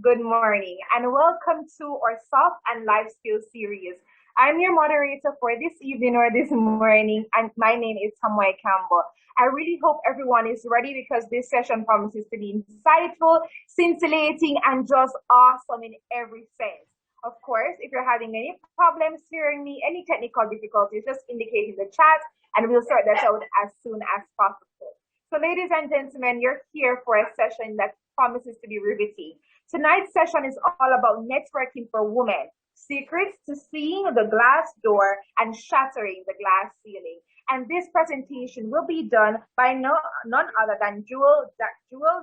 good morning, and welcome to our Soft and Life Skills series. I'm your moderator for this evening or this morning, and my name is Samuel Campbell. I really hope everyone is ready because this session promises to be insightful, scintillating, and just awesome in every sense. Of course, if you're having any problems hearing me, any technical difficulties, just indicate in the chat, and we'll sort that out as soon as possible. So ladies and gentlemen, you're here for a session that promises to be riveting. Tonight's session is all about networking for women, secrets to seeing the glass door and shattering the glass ceiling. And this presentation will be done by none other than Jewel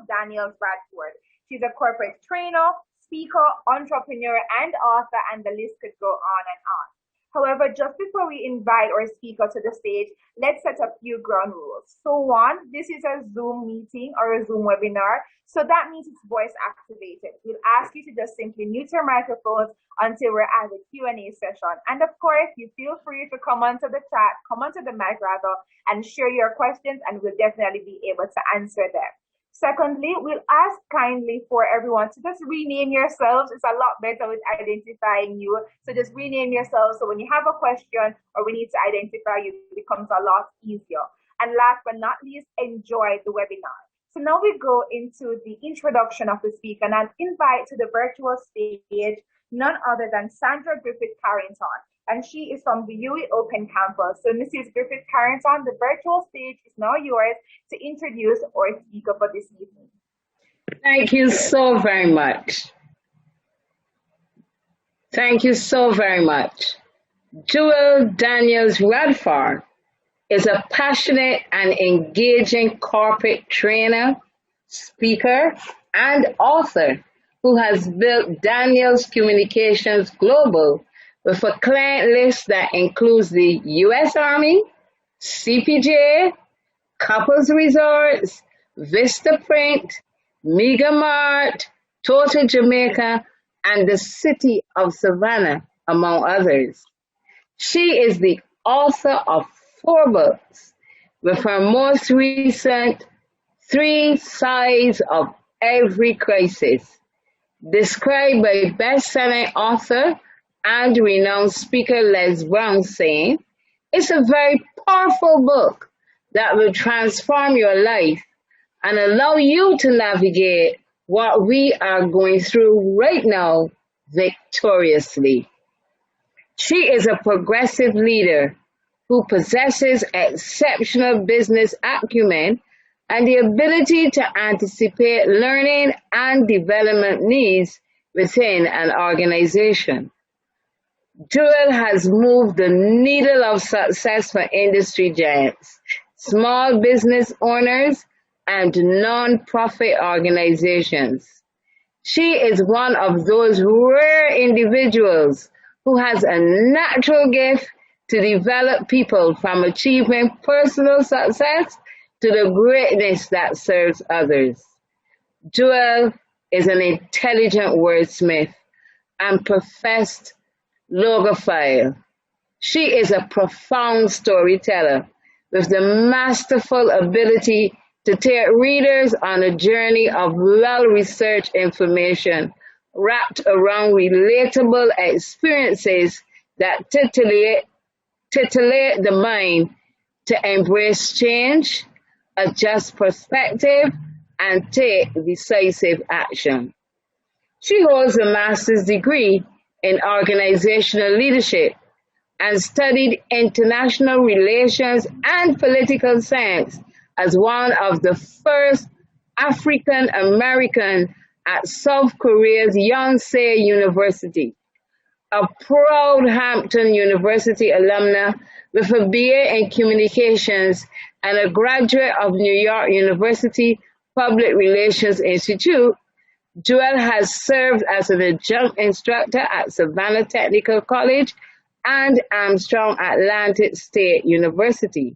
Daniels Radford. She's a corporate trainer, speaker, entrepreneur, and author, and the list could go on and on. However, just before we invite our speaker to the stage, let's set a few ground rules. So one, this is a Zoom meeting or a Zoom webinar, so that means it's voice activated. We'll ask you to just simply mute your microphones until we're at the Q&A session. And of course, you feel free to come onto the chat, come onto the mic rather, and share your questions, and we'll definitely be able to answer them. Secondly, we'll ask kindly for everyone to just rename yourselves. It's a lot better with identifying you. So just rename yourselves. So when you have a question or we need to identify you, it becomes a lot easier. And last but not least, enjoy the webinar. So now we go into the introduction of the speaker, and I'll invite to the virtual stage none other than Sandra Griffith Carrington. And she is from the UE Open Campus. So Mrs. Griffith Carrington, the virtual stage is now yours to introduce our speaker for this evening. Thank you so very much. Thank you so very much. Jewel Daniels Radford is a passionate and engaging corporate trainer, speaker, and author who has built Daniels Communications Global with a client list that includes the U.S. Army, CPJ, Couples Resorts, Vista Print, Mega Mart, Total Jamaica, and the city of Savannah, among others. She is the author of 4 books, with her most recent 3 Sides of Every Crisis, described by best-selling author and renowned speaker Les Brown saying, "It's a very powerful book that will transform your life and allow you to navigate what we are going through right now victoriously." She is a progressive leader who possesses exceptional business acumen and the ability to anticipate learning and development needs within an organization. Jewel has moved the needle of success for industry giants, small business owners, and non-profit organizations. She is one of those rare individuals who has a natural gift to develop people from achieving personal success to the greatness that serves others. Jewel is an intelligent wordsmith and professed logophile. She is a profound storyteller with the masterful ability to take readers on a journey of well-researched information wrapped around relatable experiences that titillate the mind to embrace change, adjust perspective, and take decisive action. She holds a master's degree in organizational leadership and studied international relations and political science as one of the first African American at South Korea's Yonsei University, a proud Hampton University alumna with a BA in communications and a graduate of New York University Public Relations Institute. Jewel has served as an adjunct instructor at Savannah Technical College and Armstrong Atlantic State University.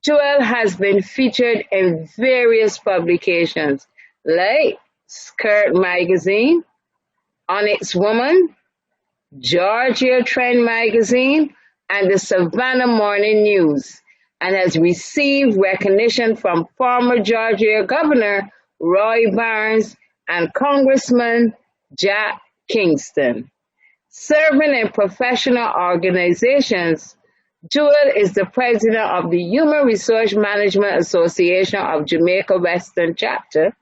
Jewel has been featured in various publications like Skirt Magazine, Onyx Woman, Georgia Trend Magazine, and the Savannah Morning News, and has received recognition from former Georgia Governor Roy Barnes and Congressman Jack Kingston. Serving in professional organizations, Jewel is the president of the Human Resource Management Association of Jamaica Western Chapter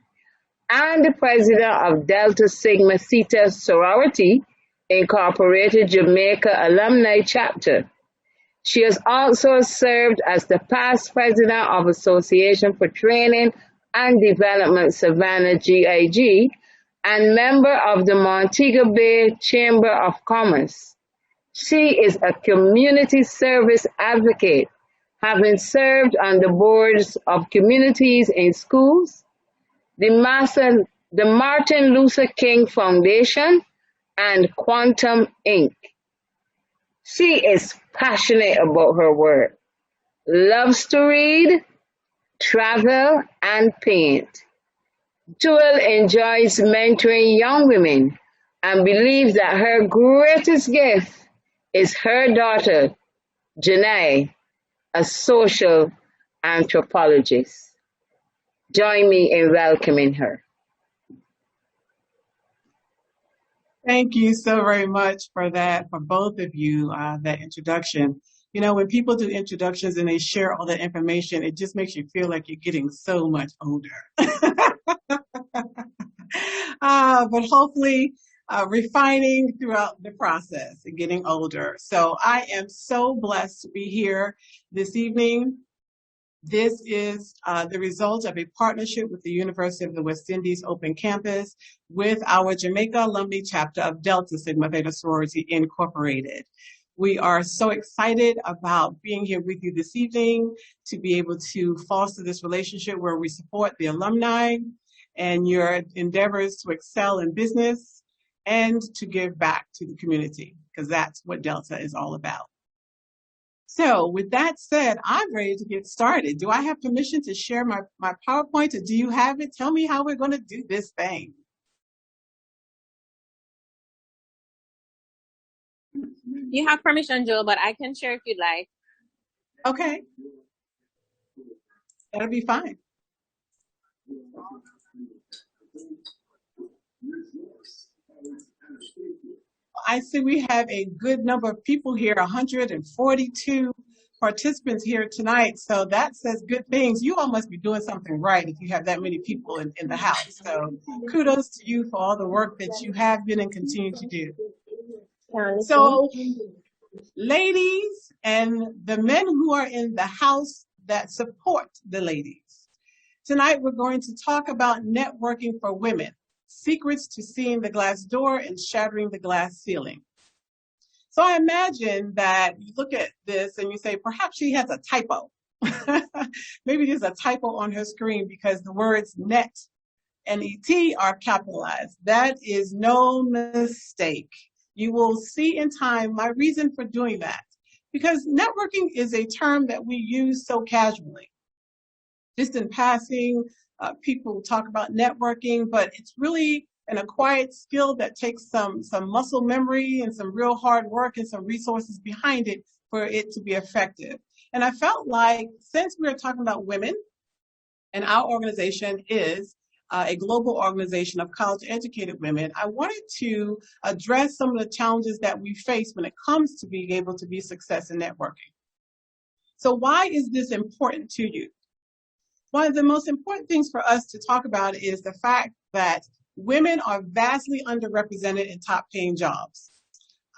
and the president of Delta Sigma Theta Sorority Incorporated Jamaica Alumnae Chapter. She has also served as the past president of Association for Training and Development Savannah GIG and member of the Montego Bay Chamber of Commerce. She is a community service advocate, having served on the boards of communities in schools, the Martin Luther King Foundation, and Quantum Inc. She is passionate about her work, loves to read, travel, and paint. Jewel enjoys mentoring young women and believes that her greatest gift is her daughter, Janae, a social anthropologist. Join me in welcoming her. Thank you so very much for that, for both of you, that introduction. You know, when people do introductions and they share all that information, it just makes you feel like you're getting so much older. But hopefully refining throughout the process and getting older. So I am so blessed to be here this evening. This is the result of a partnership with the University of the West Indies Open Campus with our Jamaica Alumnae chapter of Delta Sigma Theta Sorority Incorporated. We are so excited about being here with you this evening to be able to foster this relationship where we support the alumni and your endeavors to excel in business and to give back to the community, because that's what Delta is all about. So with that said, I'm ready to get started. Do I have permission to share my PowerPoint, or do you have it? Tell me how we're going to do this thing. You have permission, Joe, but I can share if you'd like. Okay. That'll be fine. I see we have a good number of people here, 142 participants here tonight. So that says good things. You all must be doing something right if you have that many people in the house. So kudos to you for all the work that you have been and continue to do. So ladies and the men who are in the house that support the ladies, tonight we're going to talk about networking for women. Secrets to seeing the glass door and shattering the glass ceiling. So I imagine that you look at this and you say, perhaps she has a typo. Maybe there's a typo on her screen because the words net and ET are capitalized. That is no mistake. You will see in time my reason for doing that, because networking is a term that we use so casually. Just in passing, people talk about networking, but it's really an acquired skill that takes some muscle memory and some real hard work and some resources behind it for it to be effective. And I felt like, since we are talking about women, and our organization is a global organization of college-educated women, I wanted to address some of the challenges that we face when it comes to being able to be a success in networking. So why is this important to you? One of the most important things for us to talk about is the fact that women are vastly underrepresented in top-paying jobs.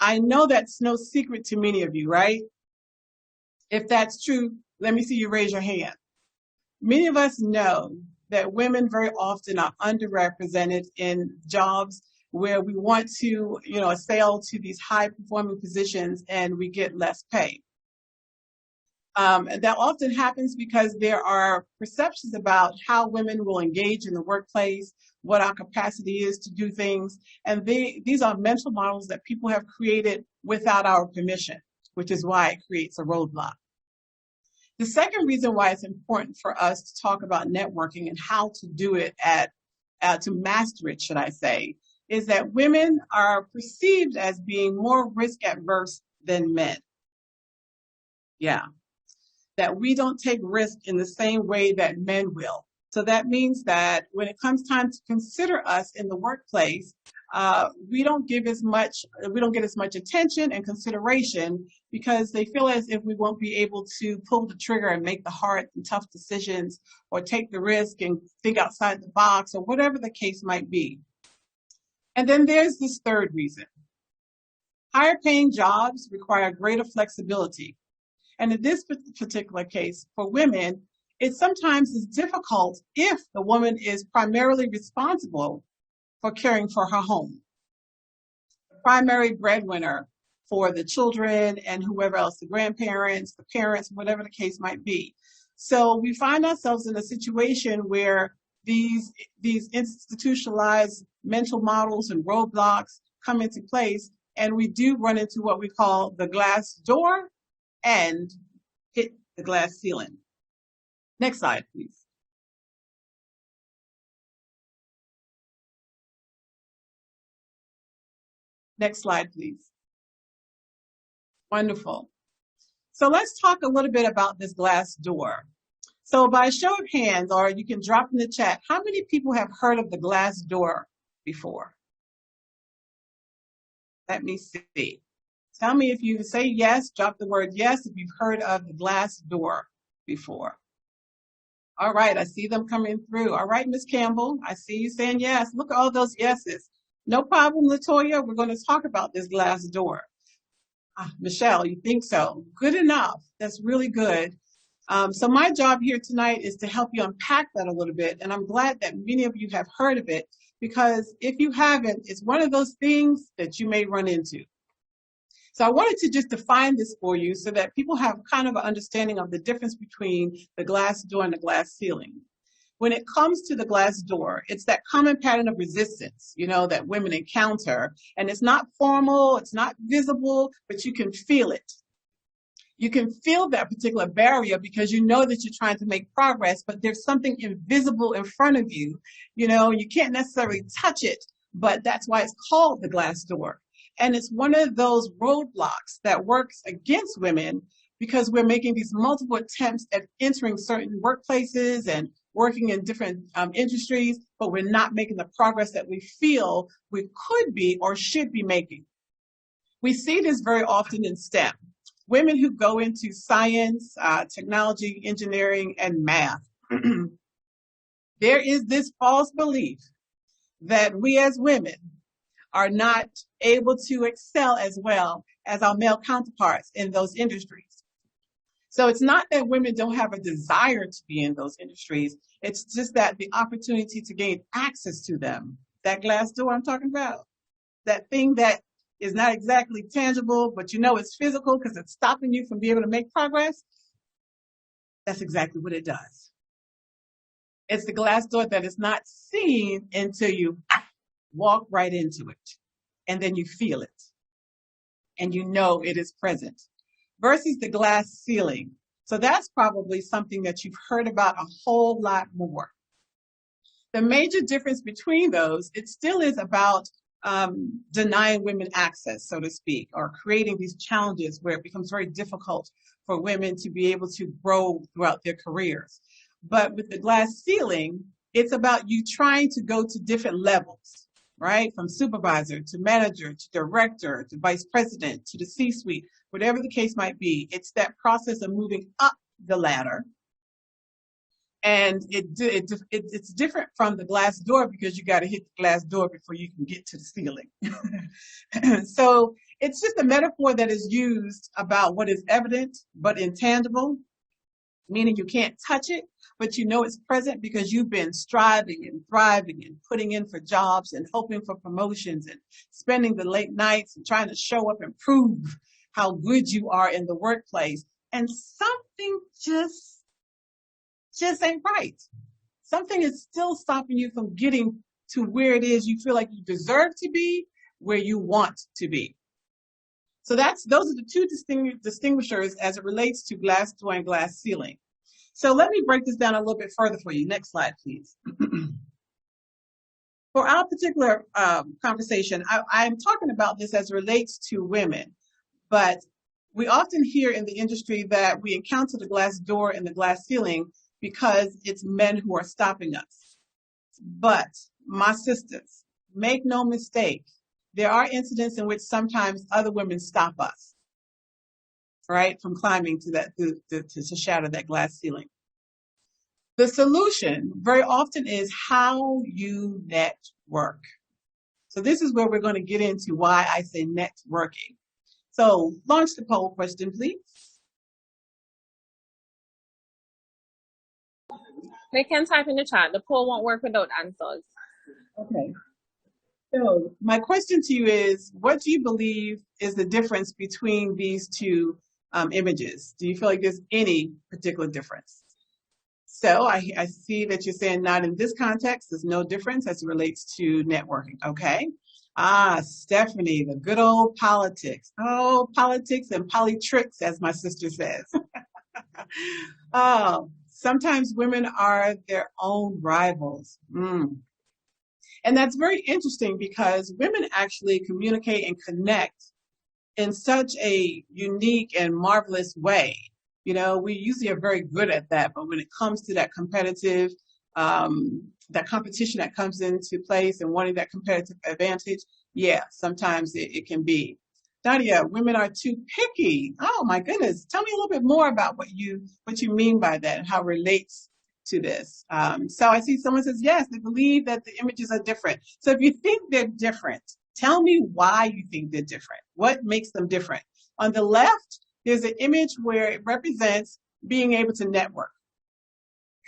I know that's no secret to many of you, right? If that's true, let me see you raise your hand. Many of us know that women very often are underrepresented in jobs where we want to, assail to these high-performing positions and we get less pay. That often happens because there are perceptions about how women will engage in the workplace, what our capacity is to do things, and these are mental models that people have created without our permission, which is why it creates a roadblock. The second reason why it's important for us to talk about networking and how to do it to master it, should I say, is that women are perceived as being more risk adverse than men. Yeah. That we don't take risk in the same way that men will. So that means that when it comes time to consider us in the workplace, we don't get as much attention and consideration because they feel as if we won't be able to pull the trigger and make the hard and tough decisions or take the risk and think outside the box or whatever the case might be. And then there's this third reason. Higher paying jobs require greater flexibility. And in this particular case, for women, it sometimes is difficult if the woman is primarily responsible for caring for her home, the primary breadwinner for the children and whoever else, the grandparents, the parents, whatever the case might be. So we find ourselves in a situation where these institutionalized mental models and roadblocks come into place, and we do run into what we call the glass door and hit the glass ceiling. Next slide, please. Next slide, please. Wonderful. So let's talk a little bit about this glass door. So by show of hands, or you can drop in the chat, how many people have heard of the glass door before? Let me see. Tell me if you say yes, drop the word yes if you've heard of the glass door before. All right, I see them coming through. All right, Ms. Campbell, I see you saying yes. Look at all those yeses. No problem, Latoya, we're going to talk about this glass door. Michelle, you think so? Good enough. That's really good. So my job here tonight is to help you unpack that a little bit, and I'm glad that many of you have heard of it, because if you haven't, it's one of those things that you may run into. So I wanted to just define this for you so that people have kind of an understanding of the difference between the glass door and the glass ceiling. When it comes to the glass door, it's that common pattern of resistance, you know, that women encounter, and it's not formal, it's not visible, but you can feel it. You can feel that particular barrier because you know that you're trying to make progress, but there's something invisible in front of you. You know, you can't necessarily touch it, but that's why it's called the glass door. And it's one of those roadblocks that works against women because we're making these multiple attempts at entering certain workplaces and working in different industries, but we're not making the progress that we feel we could be or should be making. We see this very often in STEM. Women who go into science, technology, engineering, and math. There is this false belief that we as women are not able to excel as well as our male counterparts in those industries. So it's not that women don't have a desire to be in those industries. It's just that the opportunity to gain access to them, that glass door I'm talking about, that thing that is not exactly tangible, but you know it's physical because it's stopping you from being able to make progress, that's exactly what it does. It's the glass door that is not seen until you walk right into it, and then you feel it, and you know it is present, versus the glass ceiling. So that's probably something that you've heard about a whole lot more. The major difference between those, it still is about denying women access, so to speak, or creating these challenges where it becomes very difficult for women to be able to grow throughout their careers. But with the glass ceiling, it's about you trying to go to different levels, right? From supervisor to manager to director to vice president to the C-suite, whatever the case might be. It's that process of moving up the ladder. And it's different from the glass door because you got to hit the glass door before you can get to the ceiling. So it's just a metaphor that is used about what is evident but intangible, meaning you can't touch it, but you know it's present because you've been striving and thriving and putting in for jobs and hoping for promotions and spending the late nights and trying to show up and prove how good you are in the workplace. And something just ain't right. Something is still stopping you from getting to where it is you feel like you deserve to be, where you want to be. So those are the two distinguishers as it relates to glass door and glass ceiling. So let me break this down a little bit further for you. Next slide, please. For our particular conversation, I'm talking about this as it relates to women, but we often hear in the industry that we encounter the glass door and the glass ceiling because it's men who are stopping us. But my sisters, make no mistake, there are incidents in which sometimes other women stop us, right, from climbing to that to shatter that glass ceiling. The solution very often is how you network. So this is where we're going to get into why I say networking. So launch the poll question, please. They can type in the chat. The poll won't work without answers. Okay. So my question to you is, what do you believe is the difference between these two images? Do you feel like there's any particular difference? So I see that you're saying not in this context. There's no difference as it relates to networking. Okay. Stephanie, the good old politics. Oh, politics and politricks, as my sister says. Oh, sometimes women are their own rivals. And that's very interesting because women actually communicate and connect in such a unique and marvelous way. You know, we usually are very good at that, but when it comes to that competitive, that competition that comes into place and wanting that competitive advantage, yeah, sometimes it can be. Nadia, women are too picky. Oh my goodness. Tell me a little bit more about what you mean by that and how it relates to this. So I see someone says, yes, they believe that the images are different. So if you think they're different, tell me why you think they're different. What makes them different? On the left, there's an image where it represents being able to network,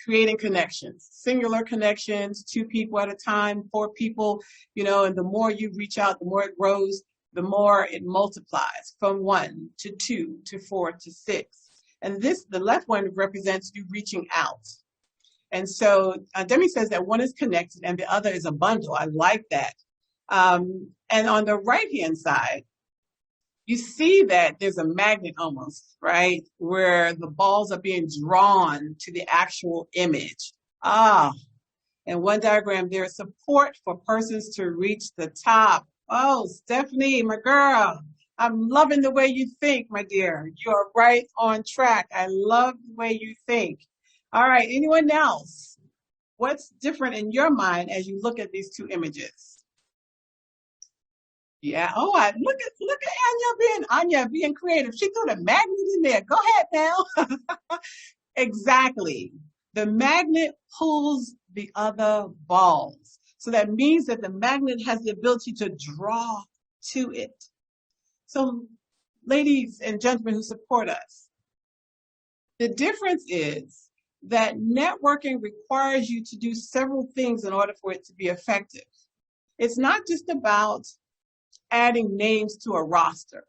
creating connections, singular connections, 2 people at a time, 4 people, you know, and the more you reach out, the more it grows, the more it multiplies from 1 to 2 to 4 to 6. And the left one represents you reaching out. And so Demi says that one is connected and the other is a bundle. I like that. And on the right-hand side, you see that there's a magnet almost, right? Where the balls are being drawn to the actual image. And one diagram, there is support for persons to reach the top. Oh, Stephanie, my girl, I'm loving the way you think, my dear. You are right on track. I love the way you think. All right, anyone else? What's different in your mind as you look at these 2 images? Yeah. Oh, look at Anya being creative. She threw the magnet in there. Go ahead now. Exactly. The magnet pulls the other balls. So that means that the magnet has the ability to draw to it. So ladies and gentlemen who support us, the difference is that networking requires you to do several things in order for it to be effective. It's not just about adding names to a roster.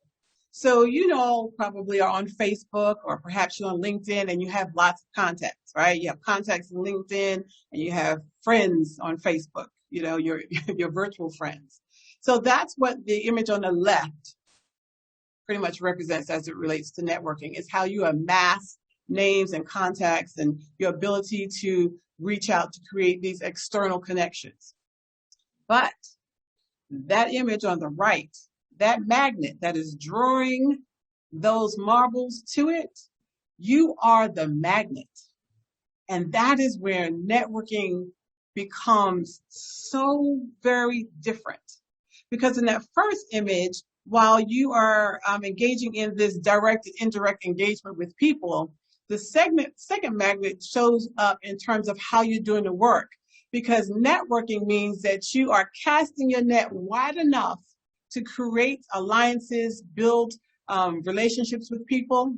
So, you know, probably are on Facebook or perhaps you're on LinkedIn and you have lots of contacts, right? You have contacts on LinkedIn and you have friends on Facebook, you know, your virtual friends. So that's what the image on the left pretty much represents as it relates to networking. It's how you amass names and contacts and your ability to reach out to create these external connections. But that image on the right, that magnet that is drawing those marbles to it, you are the magnet. And that is where networking becomes so very different. Because in that first image, while you are engaging in this direct and indirect engagement with people, the second magnet shows up in terms of how you're doing the work. Because networking means that you are casting your net wide enough to create alliances, build relationships with people.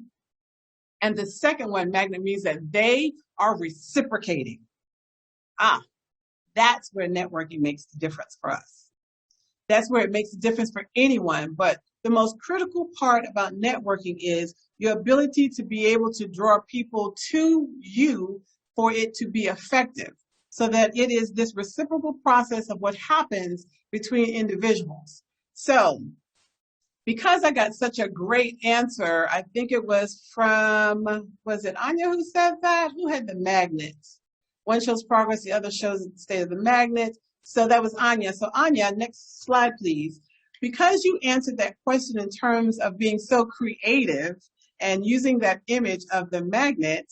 And the second one, magnet, means that they are reciprocating. That's where networking makes the difference for us. That's where it makes a difference for anyone. But the most critical part about networking is your ability to be able to draw people to you for it to be effective. So that it is this reciprocal process of what happens between individuals. So, because I got such a great answer, I think it was from, was it Anya who said that? Who had the magnets? One shows progress, the other shows the state of the magnet. So that was Anya. So Anya, next slide, please. Because you answered that question in terms of being so creative and using that image of the magnet,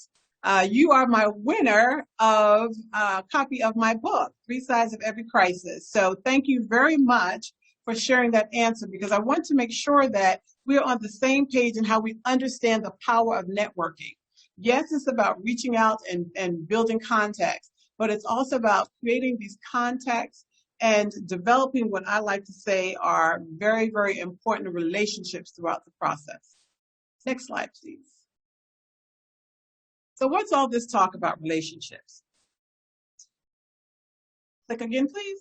You are my winner of a copy of my book, Three Sides of Every Crisis. So thank you very much for sharing that answer, because I want to make sure that we're on the same page in how we understand the power of networking. Yes, it's about reaching out and building contacts, but it's also about creating these contacts and developing what I like to say are very, very important relationships throughout the process. Next slide, please. So what's all this talk about relationships? Click again, please.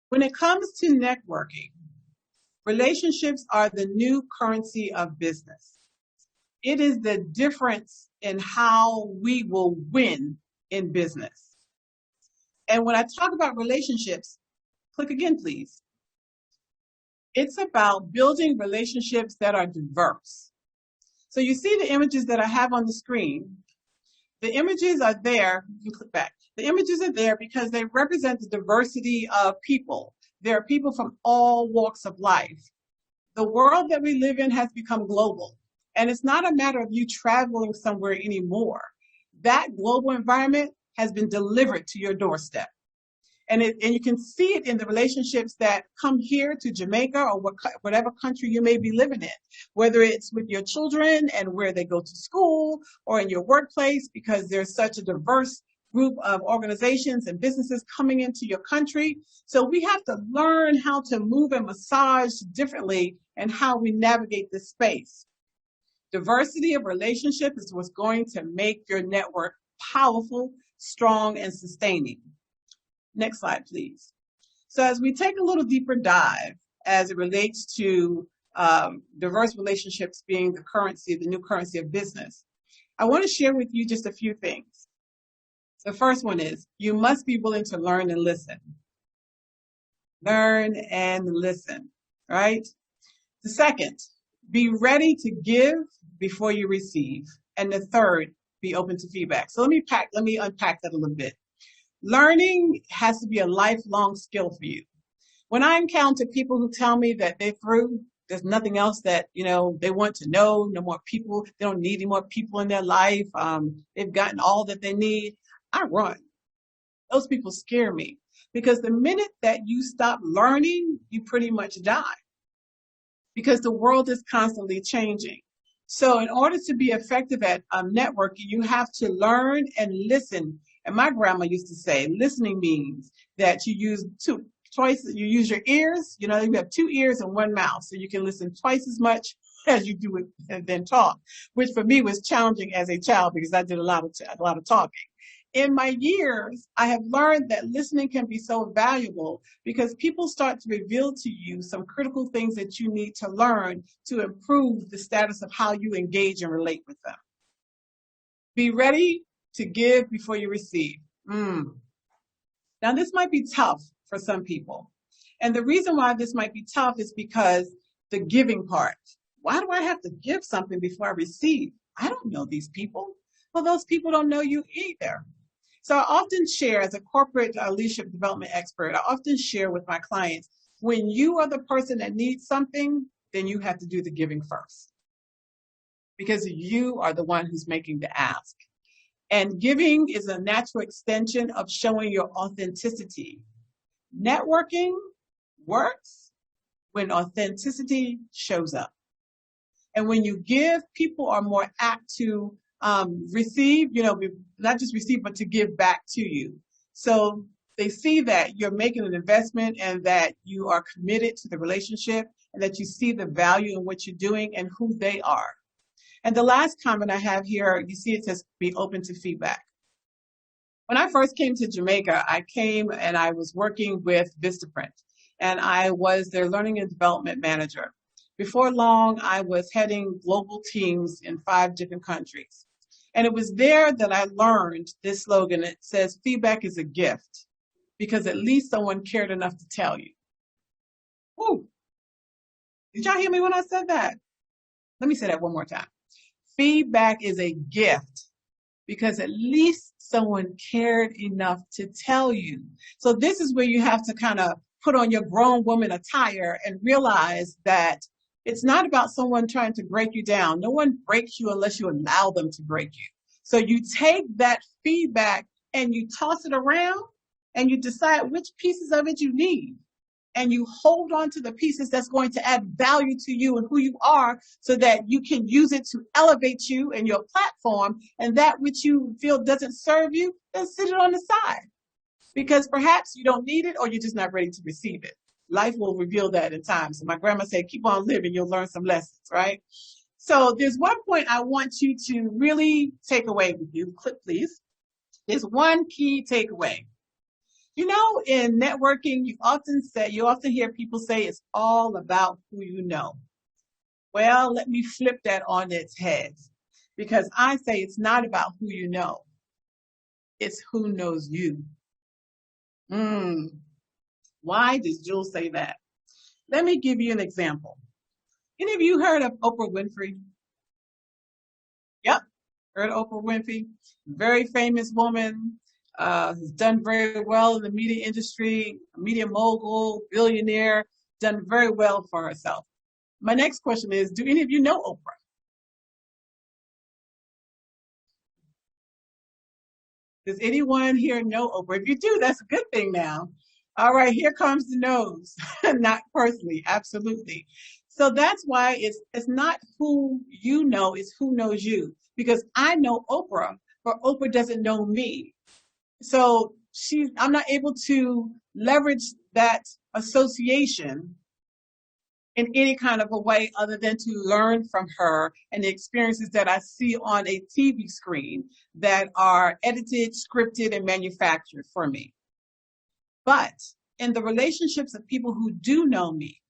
When it comes to networking, relationships are the new currency of business. It is the difference in how we will win in business. And when I talk about relationships, click again, please. It's about building relationships that are diverse. So you see the images that I have on the screen. The images are there. You can click back. The images are there because they represent the diversity of people. There are people from all walks of life. The world that we live in has become global. And it's not a matter of you traveling somewhere anymore. That global environment has been delivered to your doorstep. And you can see it in the relationships that come here to Jamaica or whatever country you may be living in, whether it's with your children and where they go to school or in your workplace, because there's such a diverse group of organizations and businesses coming into your country. So we have to learn how to move and massage differently and how we navigate this space. Diversity of relationship is what's going to make your network powerful, strong, and sustaining. Next slide, please. So as we take a little deeper dive as it relates to diverse relationships being the currency, the new currency of business, I want to share with you just a few things. The first one is you must be willing to learn and listen. Learn and listen, right? The second, be ready to give before you receive. And the third, be open to feedback. So let me unpack that a little bit. Learning has to be a lifelong skill for you. When I encounter people who tell me that they're through, there's nothing else that, they want to know, no more people, they don't need any more people in their life, they've gotten all that they need, I run. Those people scare me because the minute that you stop learning, you pretty much die because the world is constantly changing. So in order to be effective at networking, you have to learn and listen. And my grandma used to say, listening means that you use you use your ears, you have two ears and one mouth, so you can listen twice as much as you do it and then talk, which for me was challenging as a child because I did a lot of talking. In my years, I have learned that listening can be so valuable because people start to reveal to you some critical things that you need to learn to improve the status of how you engage and relate with them. Be ready to give before you receive. Now, this might be tough for some people. And the reason why this might be tough is because the giving part. Why do I have to give something before I receive? I don't know these people. Well, those people don't know you either. So I often share, as a corporate leadership development expert, I often share with my clients, when you are the person that needs something, then you have to do the giving first. Because you are the one who's making the ask. And giving is a natural extension of showing your authenticity. Networking works when authenticity shows up. And when you give, people are more apt to receive, not just receive, but to give back to you. So they see that you're making an investment and that you are committed to the relationship and that you see the value in what you're doing and who they are. And the last comment I have here, you see it says be open to feedback. When I first came to Jamaica, I came and I was working with Vistaprint and I was their learning and development manager. Before long, I was heading global teams in 5 different countries. And it was there that I learned this slogan. It says, feedback is a gift, because at least someone cared enough to tell you. Woo. Did y'all hear me when I said that? Let me say that one more time. Feedback is a gift, because at least someone cared enough to tell you. So this is where you have to kind of put on your grown woman attire and realize that it's not about someone trying to break you down. No one breaks you unless you allow them to break you. So you take that feedback and you toss it around and you decide which pieces of it you need. And you hold on to the pieces that's going to add value to you and who you are so that you can use it to elevate you and your platform. And that which you feel doesn't serve you, then sit it on the side. Because perhaps you don't need it or you're just not ready to receive it. Life will reveal that in time. So my grandma said, keep on living, you'll learn some lessons, right? So there's one point I want you to really take away with you. Clip, please. There's one key takeaway. You know, in networking, you often hear people say it's all about who you know. Well, let me flip that on its head, because I say it's not about who you know. It's who knows you. Why does Jewel say that? Let me give you an example. Any of you heard of Oprah Winfrey? Yep, heard of Oprah Winfrey. Very famous woman. Has done very well in the media industry, media mogul, billionaire, done very well for herself. My next question is, do any of you know Oprah? Does anyone here know Oprah? If you do, that's a good thing now. All right, here comes the no's. Not personally, absolutely. So that's why it's not who you know, it's who knows you. Because I know Oprah, but Oprah doesn't know me. So I'm not able to leverage that association in any kind of a way other than to learn from her and the experiences that I see on a TV screen that are edited, scripted, and manufactured for me. But in the relationships of people who do know me,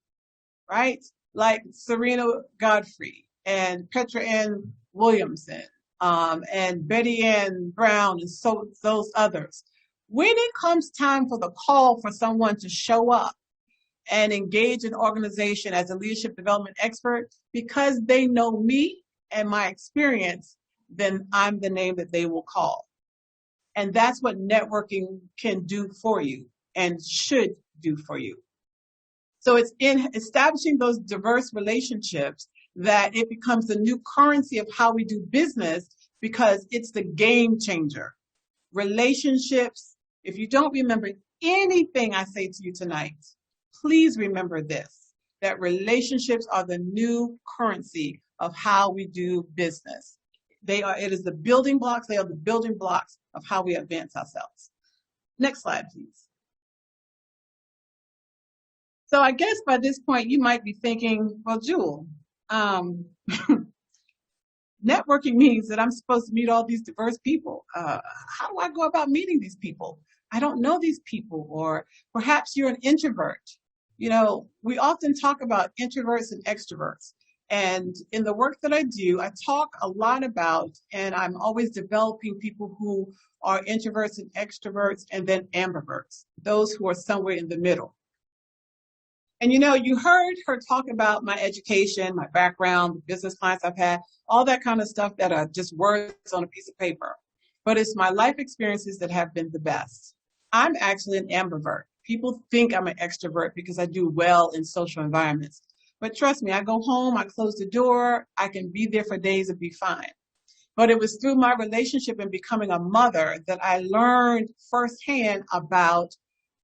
right? Like Serena Godfrey and Petra Ann Williamson, and Betty Ann Brown, and so those others. When it comes time for the call for someone to show up and engage an organization as a leadership development expert, because they know me and my experience, then I'm the name that they will call. And that's what networking can do for you and should do for you. So it's in establishing those diverse relationships that it becomes the new currency of how we do business, because it's the game changer. Relationships, if you don't remember anything I say to you tonight, please remember this, that relationships are the new currency of how we do business. It is the building blocks, they are the building blocks of how we advance ourselves. Next slide, please. So I guess by this point, you might be thinking, well, Jewel, networking means that I'm supposed to meet all these diverse people. How do I go about meeting these people? I don't know these people. Or perhaps you're an introvert. You know, we often talk about introverts and extroverts. And in the work that I do, I talk a lot about, and I'm always developing people who are introverts and extroverts, and then ambiverts, those who are somewhere in the middle. And you know, you heard her talk about my education, my background, the business clients I've had, all that kind of stuff that are just words on a piece of paper. But it's my life experiences that have been the best. I'm actually an ambivert. People think I'm an extrovert because I do well in social environments. But trust me, I go home, I close the door, I can be there for days and be fine. But it was through my relationship and becoming a mother that I learned firsthand about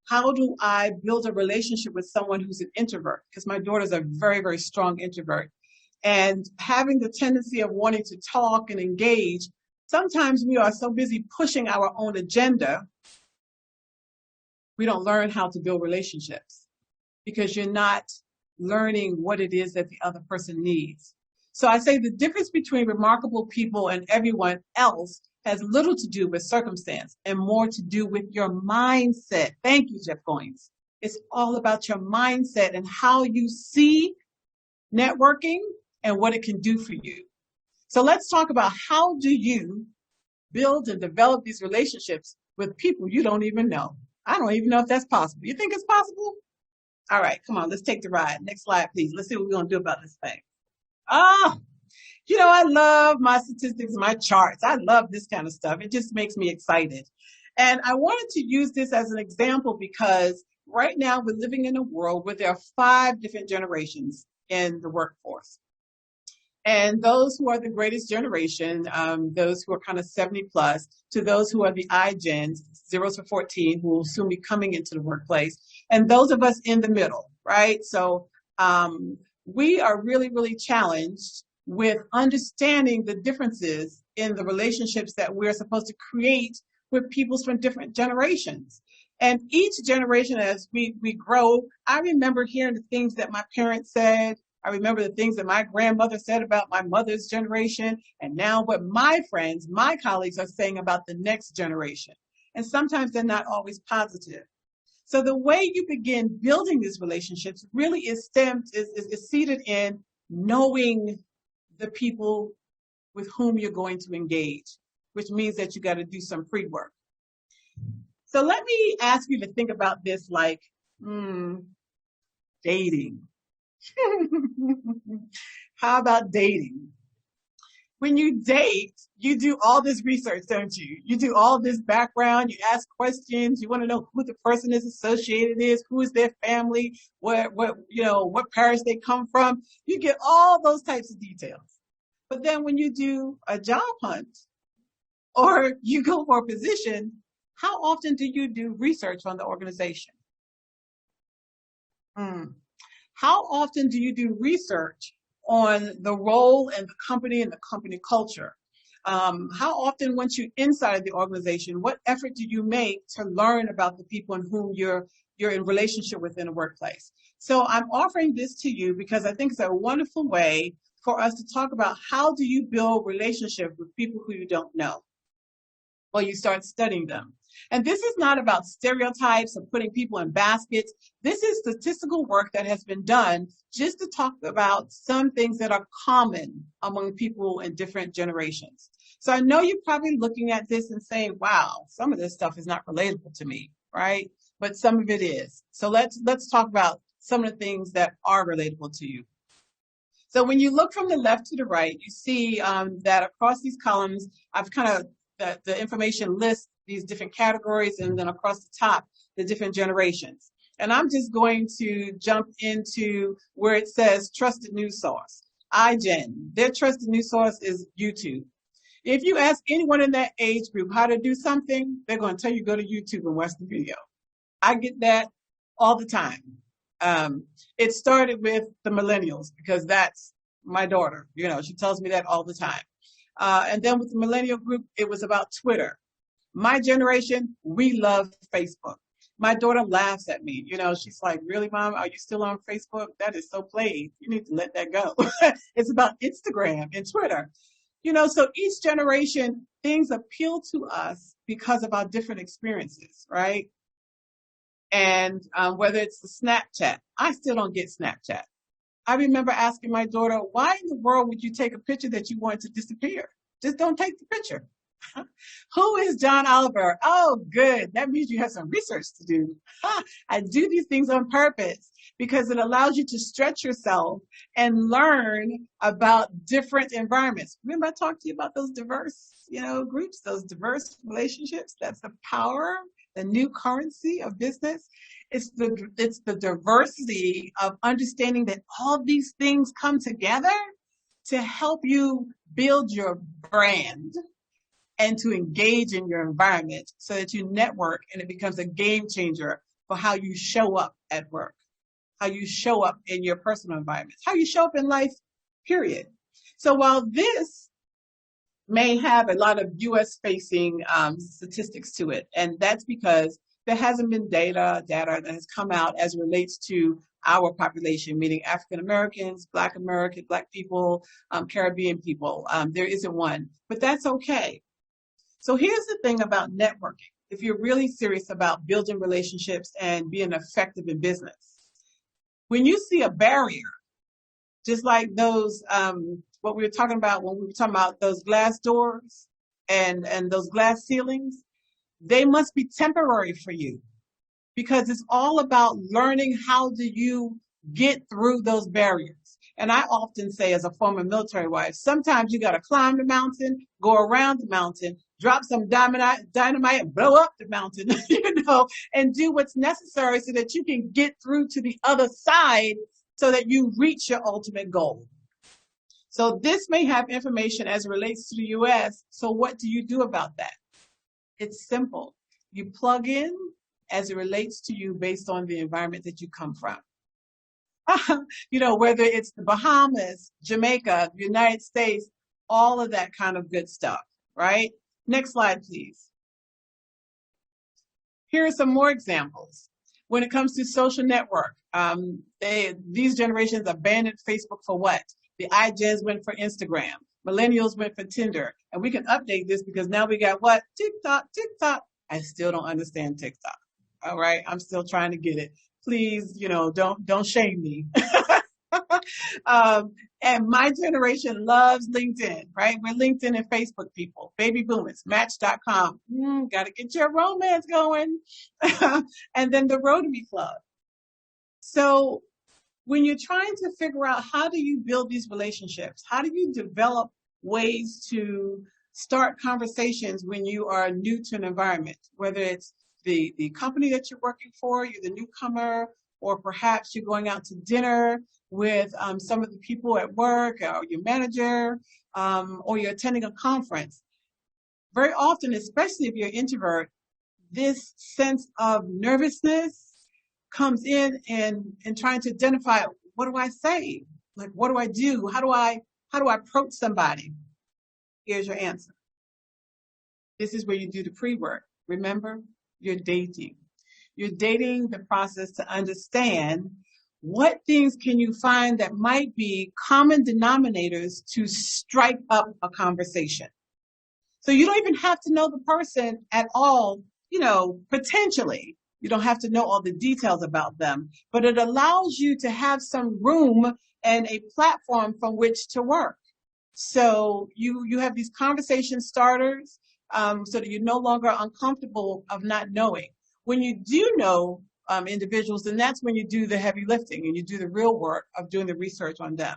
how do I build a relationship with someone who's an introvert? Because my daughter's a very, very strong introvert. And having the tendency of wanting to talk and engage, sometimes we are so busy pushing our own agenda, we don't learn how to build relationships because you're not learning what it is that the other person needs. So I say the difference between remarkable people and everyone else has little to do with circumstance and more to do with your mindset. Thank you, Jeff Goins. It's all about your mindset and how you see networking and what it can do for you. So let's talk about how do you build and develop these relationships with people you don't even know. I don't even know if that's possible. You think it's possible? All right, come on, let's take the ride. Next slide, please. Let's see what we're going to do about this thing. You know, I love my statistics, my charts. I love this kind of stuff. It just makes me excited. And I wanted to use this as an example because right now we're living in a world where there are 5 different generations in the workforce. And those who are the greatest generation, those who are kind of 70 plus, to those who are the iGens, 0 to 14, who will soon be coming into the workplace, and those of us in the middle, right? So we are really, really challenged with understanding the differences in the relationships that we're supposed to create with people from different generations. And each generation, as we grow, I remember hearing the things that my parents said. I remember the things that my grandmother said about my mother's generation, and now what my friends, my colleagues are saying about the next generation. And sometimes they're not always positive. So the way you begin building these relationships really is seated in knowing the people with whom you're going to engage, which means that you got to do some pre-work. So let me ask you to think about this like dating. How about dating? When you date, you do all this research, don't you? You do all this background, you ask questions, you want to know who the person is associated is, who is their family, what parish they come from. You get all those types of details. But then when you do a job hunt or you go for a position, how often do you do research on the organization? How often do you do research on the role and the company culture? How often, once you're inside the organization, what effort do you make to learn about the people in whom you're in relationship with in a workplace? So I'm offering this to you because I think it's a wonderful way for us to talk about how do you build relationships with people who you don't know. Well, you start studying them. And this is not about stereotypes or putting people in baskets. This is statistical work that has been done just to talk about some things that are common among people in different generations. So I know you're probably looking at this and saying, wow, some of this stuff is not relatable to me, right? But some of it is. So let's talk about some of the things that are relatable to you. So when you look from the left to the right, you see that across these columns, I've kind of, the information lists these different categories, and then across the top, the different generations. And I'm just going to jump into where it says trusted news source. iGen, their trusted news source is YouTube. If you ask anyone in that age group how to do something, they're going to tell you go to YouTube and watch the video. I get that all the time. It started with the millennials because that's my daughter. She tells me that all the time. And then with the millennial group, it was about Twitter. My generation, we love Facebook. My daughter laughs at me. She's like, really, Mom, are you still on Facebook? That is so played. You need to let that go. It's about Instagram and Twitter. So each generation, things appeal to us because of our different experiences, right? And whether it's the Snapchat, I still don't get Snapchat. I remember asking my daughter, why in the world would you take a picture that you want to disappear? Just don't take the picture. Who is John Oliver? Oh, good. That means you have some research to do. I do these things on purpose because it allows you to stretch yourself and learn about different environments. Remember I talked to you about those diverse, groups, those diverse relationships? That's the power, the new currency of business. It's the diversity of understanding that all these things come together to help you build your brand and to engage in your environment so that you network and it becomes a game changer for how you show up at work, how you show up in your personal environment, how you show up in life, period. So while this may have a lot of US facing statistics to it, and that's because there hasn't been data that has come out as it relates to our population, meaning African Americans, Black people, Caribbean people. There isn't one, but that's okay. So here's the thing about networking. If you're really serious about building relationships and being effective in business, when you see a barrier, just like those, what we were talking about when we were talking about those glass doors and those glass ceilings, they must be temporary for you because it's all about learning how do you get through those barriers. And I often say, as a former military wife, sometimes you got to climb the mountain, go around the mountain, drop some dynamite and blow up the mountain, and do what's necessary so that you can get through to the other side so that you reach your ultimate goal. So this may have information as it relates to the US. So what do you do about that? It's simple. You plug in as it relates to you based on the environment that you come from. Whether it's the Bahamas, Jamaica, the United States, all of that kind of good stuff, right? Next slide, please. Here are some more examples. When it comes to social network, these generations abandoned Facebook for what? The iGens went for Instagram. Millennials went for Tinder. And we can update this because now we got what? TikTok. I still don't understand TikTok. All right, I'm still trying to get it. Please, don't shame me. And my generation loves LinkedIn, right? We're LinkedIn and Facebook people. Baby boomers, Match.com. Got to get your romance going. And then the Rotary Club. So when you're trying to figure out how do you build these relationships, how do you develop ways to start conversations when you are new to an environment, whether it's the company that you're working for, you're the newcomer, or perhaps you're going out to dinner with some of the people at work or your manager, or you're attending a conference. Very often, especially if you're an introvert, this sense of nervousness comes in and trying to identify, what do I say? Like, what do I do? How do I approach somebody? Here's your answer. This is where you do the pre-work. Remember, you're dating. You're dating the process to understand what things can you find that might be common denominators to strike up a conversation. So you don't even have to know the person at all, potentially. You don't have to know all the details about them, but it allows you to have some room and a platform from which to work. So you have these conversation starters so that you're no longer uncomfortable of not knowing. When you do know individuals, then that's when you do the heavy lifting and you do the real work of doing the research on them.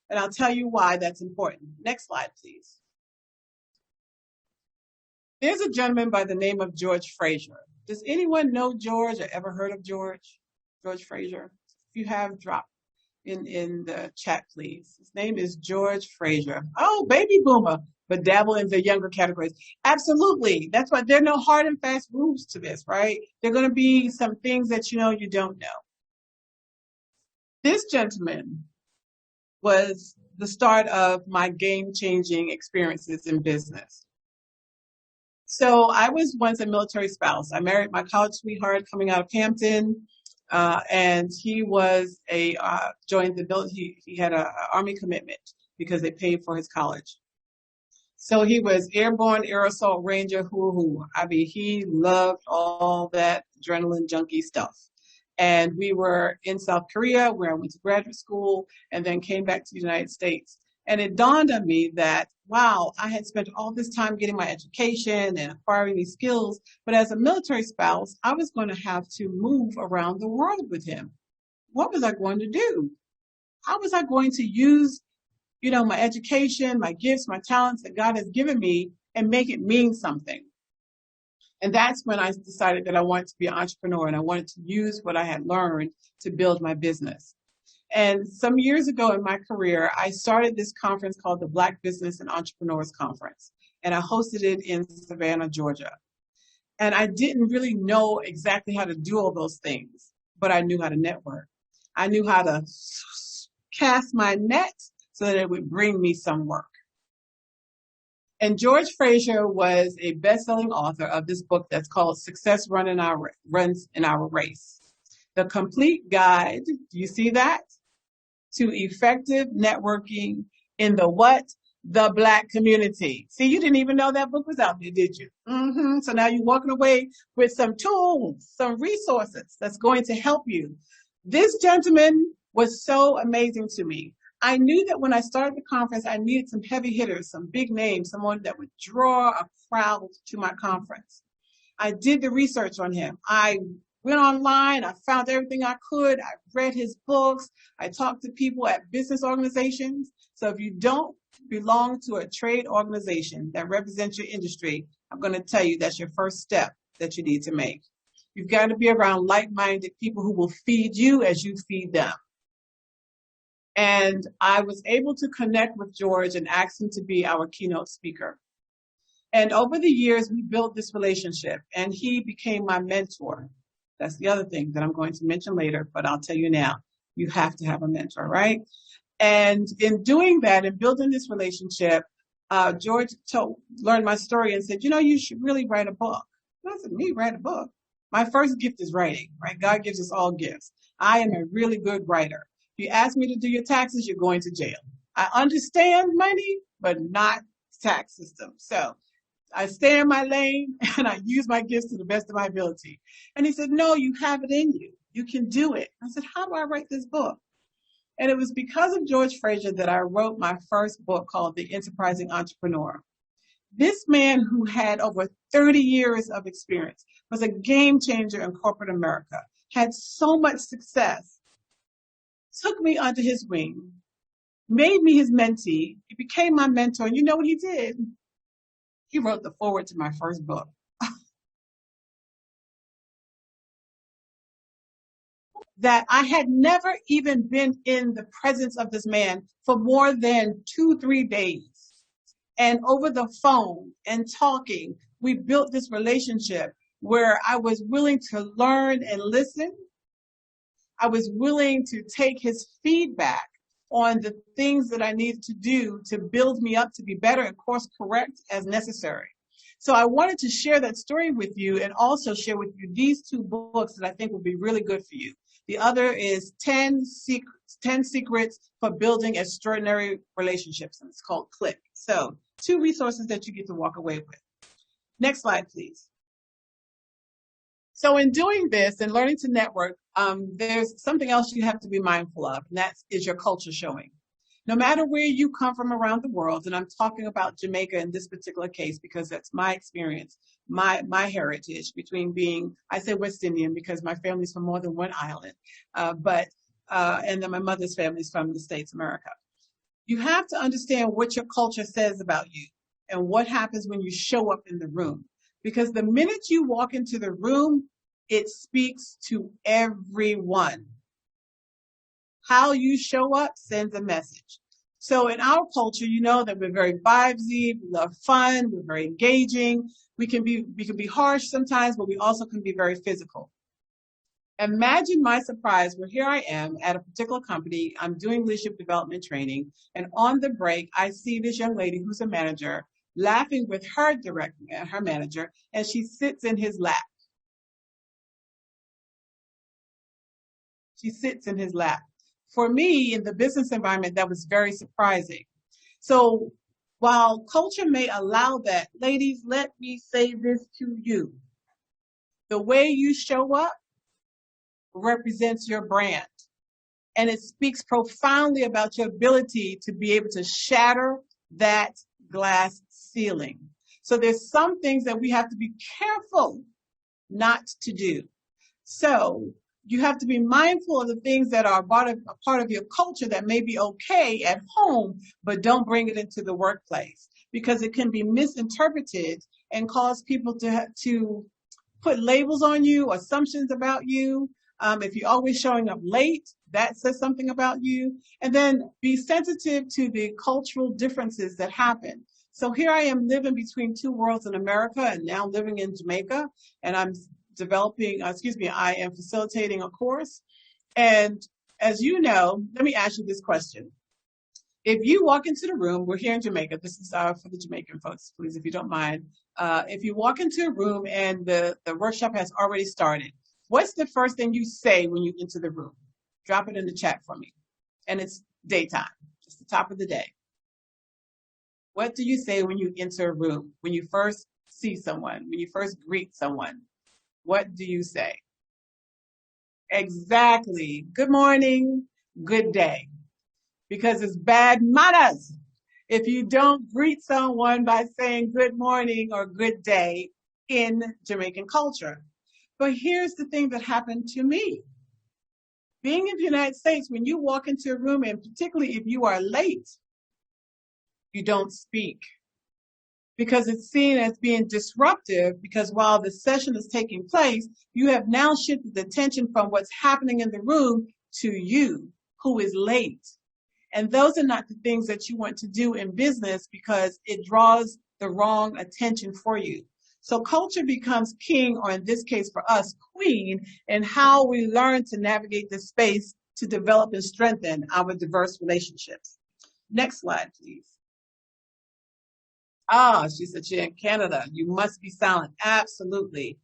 And I'll tell you why that's important. Next slide, please. There's a gentleman by the name of George Fraser. Does anyone know George or ever heard of George Fraser? If you have, drop in the chat, please. His name is George Fraser. Oh, baby boomer, but dabble in the younger categories. Absolutely. That's why there are no hard and fast rules to this, right? There are going to be some things that you don't know. This gentleman was the start of my game-changing experiences in business. So I was once a military spouse. I married my college sweetheart coming out of Hampton, and he was joined the military. He had an Army commitment because they paid for his college. So he was airborne, air assault ranger, I mean, he loved all that adrenaline junkie stuff. And we were in South Korea where I went to graduate school and then came back to the United States. And it dawned on me that, wow, I had spent all this time getting my education and acquiring these skills. But as a military spouse, I was going to have to move around the world with him. What was I going to do? How was I going to use my education, my gifts, my talents that God has given me and make it mean something? And that's when I decided that I wanted to be an entrepreneur and I wanted to use what I had learned to build my business. And some years ago in my career, I started this conference called the Black Business and Entrepreneurs Conference. And I hosted it in Savannah, Georgia. And I didn't really know exactly how to do all those things, but I knew how to network. I knew how to cast my net so that it would bring me some work. And George Fraser was a best-selling author of this book that's called Success Runs in Our Race. The Complete Guide, do you see that? To Effective Networking in the what? The Black Community. See, you didn't even know that book was out there, did you? So now you're walking away with some tools, some resources that's going to help you. This gentleman was so amazing to me. I knew that when I started the conference, I needed some heavy hitters, some big names, someone that would draw a crowd to my conference. I did the research on him. I went online. I found everything I could. I read his books. I talked to people at business organizations. So if you don't belong to a trade organization that represents your industry, I'm going to tell you that's your first step that you need to make. You've got to be around like-minded people who will feed you as you feed them. And I was able to connect with George and ask him to be our keynote speaker. And over the years, we built this relationship, and he became my mentor. That's the other thing that I'm going to mention later, but I'll tell you now, you have to have a mentor, right? And in doing that and building this relationship, George learned my story and said, you should really write a book. I said, me write a book? My first gift is writing, right? God gives us all gifts. I am a really good writer. If you ask me to do your taxes, you're going to jail. I understand money, but not tax system. So I stay in my lane and I use my gifts to the best of my ability. And he said, no, you have it in you. You can do it. I said, how do I write this book? And it was because of George Fraser that I wrote my first book called The Enterprising Entrepreneur. This man, who had over 30 years of experience, was a game changer in corporate America, had so much success, took me under his wing, made me his mentee. He became my mentor. And you know what he did? He wrote the foreword to my first book. That I had never even been in the presence of this man for more than 2-3 days. And over the phone and talking, we built this relationship where I was willing to learn and listen. I was willing to take his feedback on the things that I needed to do to build me up to be better and course correct as necessary. So I wanted to share that story with you and also share with you these 2 books that I think will be really good for you. The other is 10 Secrets for Building Extraordinary Relationships, and it's called Click. So 2 resources that you get to walk away with. Next slide, please. So in doing this and learning to network, there's something else you have to be mindful of, and that is your culture showing. No matter where you come from around the world, and I'm talking about Jamaica in this particular case because that's my experience, my heritage between being, I say West Indian because my family's from more than one island, and then my mother's family is from the States, America. You have to understand what your culture says about you and what happens when you show up in the room. Because the minute you walk into the room, it speaks to everyone. How you show up sends a message. So in our culture, you know that we're very vibesy, we love fun, we're very engaging. We can be harsh sometimes, but we also can be very physical. Imagine my surprise where here I am at a particular company, I'm doing leadership development training, and on the break, I see this young lady who's a manager laughing with her her manager, and she sits in his lap. She sits in his lap. For me, in the business environment, that was very surprising. So while culture may allow that, ladies, let me say this to you. The way you show up represents your brand. And it speaks profoundly about your ability to be able to shatter that glass ceiling. So there's some things that we have to be careful not to do. So you have to be mindful of the things that are a part of your culture that may be okay at home, but don't bring it into the workplace because it can be misinterpreted and cause people to put labels on you, assumptions about you. If you're always showing up late, that says something about you. And then be sensitive to the cultural differences that happen. So here I am living between 2 worlds in America and now living in Jamaica, and I'm I am facilitating a course. And as you know, let me ask you this question. If you walk into the room, we're here in Jamaica, this is for the Jamaican folks, please, if you don't mind. If you walk into a room and the workshop has already started, what's the first thing you say when you enter the room? Drop it in the chat for me. And it's daytime, it's the top of the day. What do you say when you enter a room? When you first see someone, when you first greet someone, what do you say? Exactly. Good morning, good day. Because it's bad manners if you don't greet someone by saying good morning or good day in Jamaican culture. But here's the thing that happened to me. Being in the United States, when you walk into a room, and particularly if you are late, you don't speak. Because it's seen as being disruptive, because while the session is taking place, you have now shifted the attention from what's happening in the room to you, who is late. And those are not the things that you want to do in business because it draws the wrong attention for you. So culture becomes king, or in this case for us, queen, in how we learn to navigate this space to develop and strengthen our diverse relationships. Next slide, please. She said you're in Canada. You must be silent. Absolutely.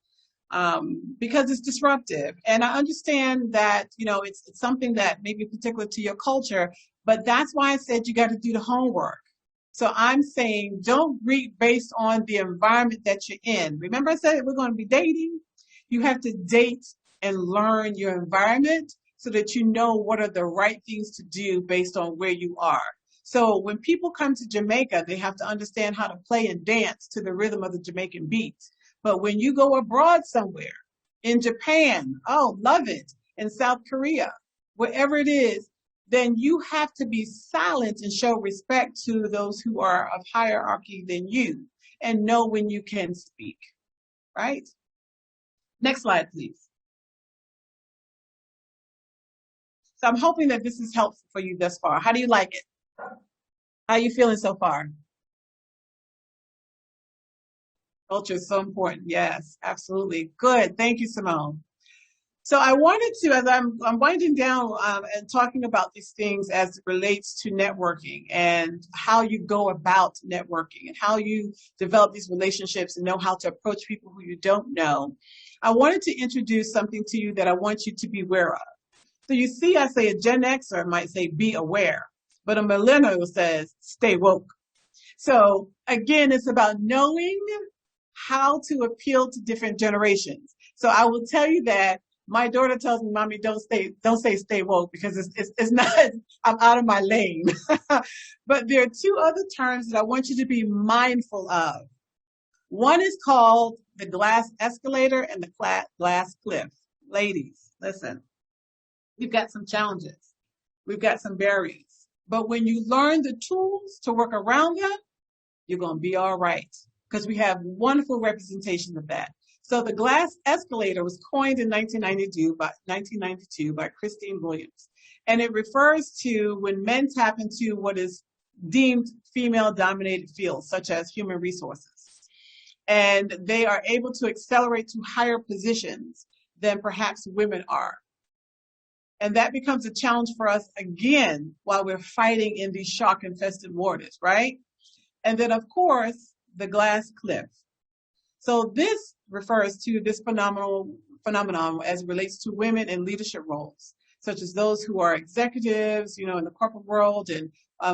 Because it's disruptive. And I understand that, it's something that may be particular to your culture, but that's why I said you got to do the homework. So I'm saying don't greet based on the environment that you're in. Remember I said we're going to be dating? You have to date and learn your environment so that you know what are the right things to do based on where you are. So when people come to Jamaica, they have to understand how to play and dance to the rhythm of the Jamaican beats. But when you go abroad somewhere, in Japan, love it, in South Korea, wherever it is, then you have to be silent and show respect to those who are of hierarchy than you and know when you can speak, right? Next slide, please. So I'm hoping that this is helpful for you thus far. How do you like it? How are you feeling so far? Culture is so important. Yes, absolutely. Good. Thank you, Simone. So I wanted to, as I'm winding down and talking about these things as it relates to networking and how you go about networking and how you develop these relationships and know how to approach people who you don't know, I wanted to introduce something to you that I want you to be aware of. So you see, I say a Gen Xer might say be aware, but a millennial says stay woke. So again, it's about knowing how to appeal to different generations. So I will tell you that my daughter tells me, "Mommy, don't say stay woke because it's not, I'm out of my lane." But there are two other terms that I want you to be mindful of. One is called the glass escalator and the glass cliff. Ladies, listen, we've got some challenges. We've got some barriers. But when you learn the tools to work around them, you're going to be all right because we have wonderful representation of that. So the glass escalator was coined in 1992 by Christine Williams. And it refers to when men tap into what is deemed female-dominated fields, such as human resources. And they are able to accelerate to higher positions than perhaps women are. And that becomes a challenge for us again while we're fighting in these shark-infested waters, right? And then, of course, the glass cliff. So this refers to this phenomenon as it relates to women in leadership roles, such as those who are executives, in the corporate world, and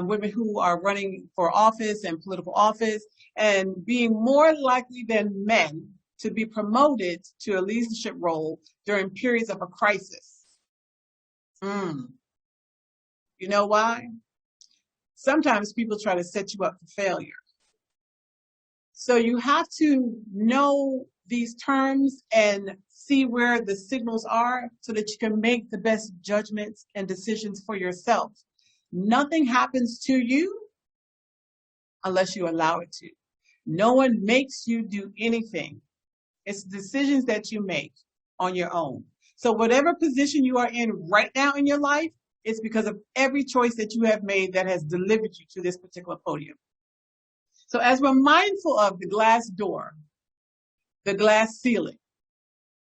women who are running for office and political office, and being more likely than men to be promoted to a leadership role during periods of a crisis. You know why? Sometimes people try to set you up for failure. So you have to know these terms and see where the signals are so that you can make the best judgments and decisions for yourself. Nothing happens to you unless you allow it to. No one makes you do anything. It's decisions that you make on your own. So whatever position you are in right now in your life, it's because of every choice that you have made that has delivered you to this particular podium. So as we're mindful of the glass door, the glass ceiling,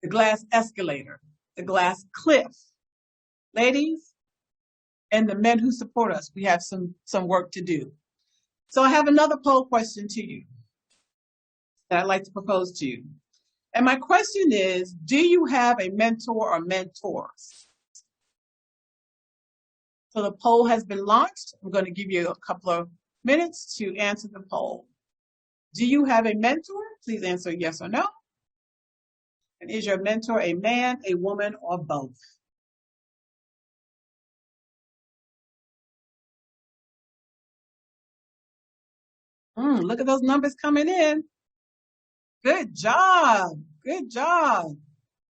the glass escalator, the glass cliff, ladies, and the men who support us, we have some work to do. So I have another poll question to you that I'd like to propose to you. And my question is, do you have a mentor or mentors? So the poll has been launched. I'm going to give you a couple of minutes to answer the poll. Do you have a mentor? Please answer yes or no. And is your mentor a man, a woman, or both? Look at those numbers coming in. Good job. Good job.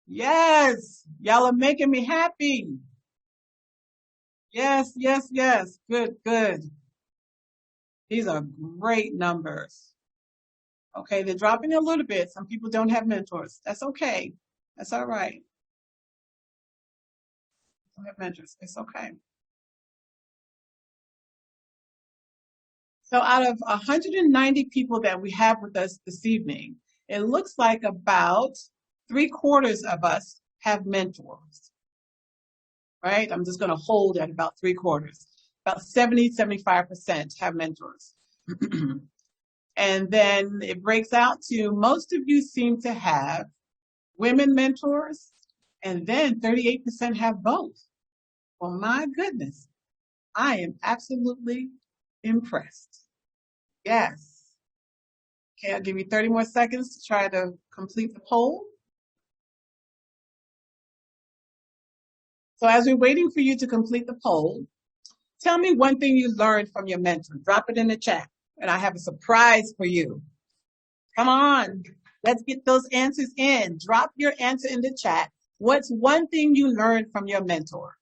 Yes. Y'all are making me happy. Yes, yes, yes. Good, good. These are great numbers. Okay, they're dropping a little bit. Some people don't have mentors. That's okay. That's all right. Don't have mentors. It's okay. So out of 190 people that we have with us this evening, it looks like about 3/4 of us have mentors, right? I'm just going to hold at about 3/4. About 75% have mentors. And then it breaks out to most of you seem to have women mentors, and then 38% have both. Well, my goodness, I am absolutely impressed. Yes. Okay, I'll give you 30 more seconds to try to complete the poll. So as we're waiting for you to complete the poll, tell me one thing you learned from your mentor. Drop it in the chat, and I have a surprise for you. Come on, let's get those answers in. Drop your answer in the chat. What's one thing you learned from your mentor?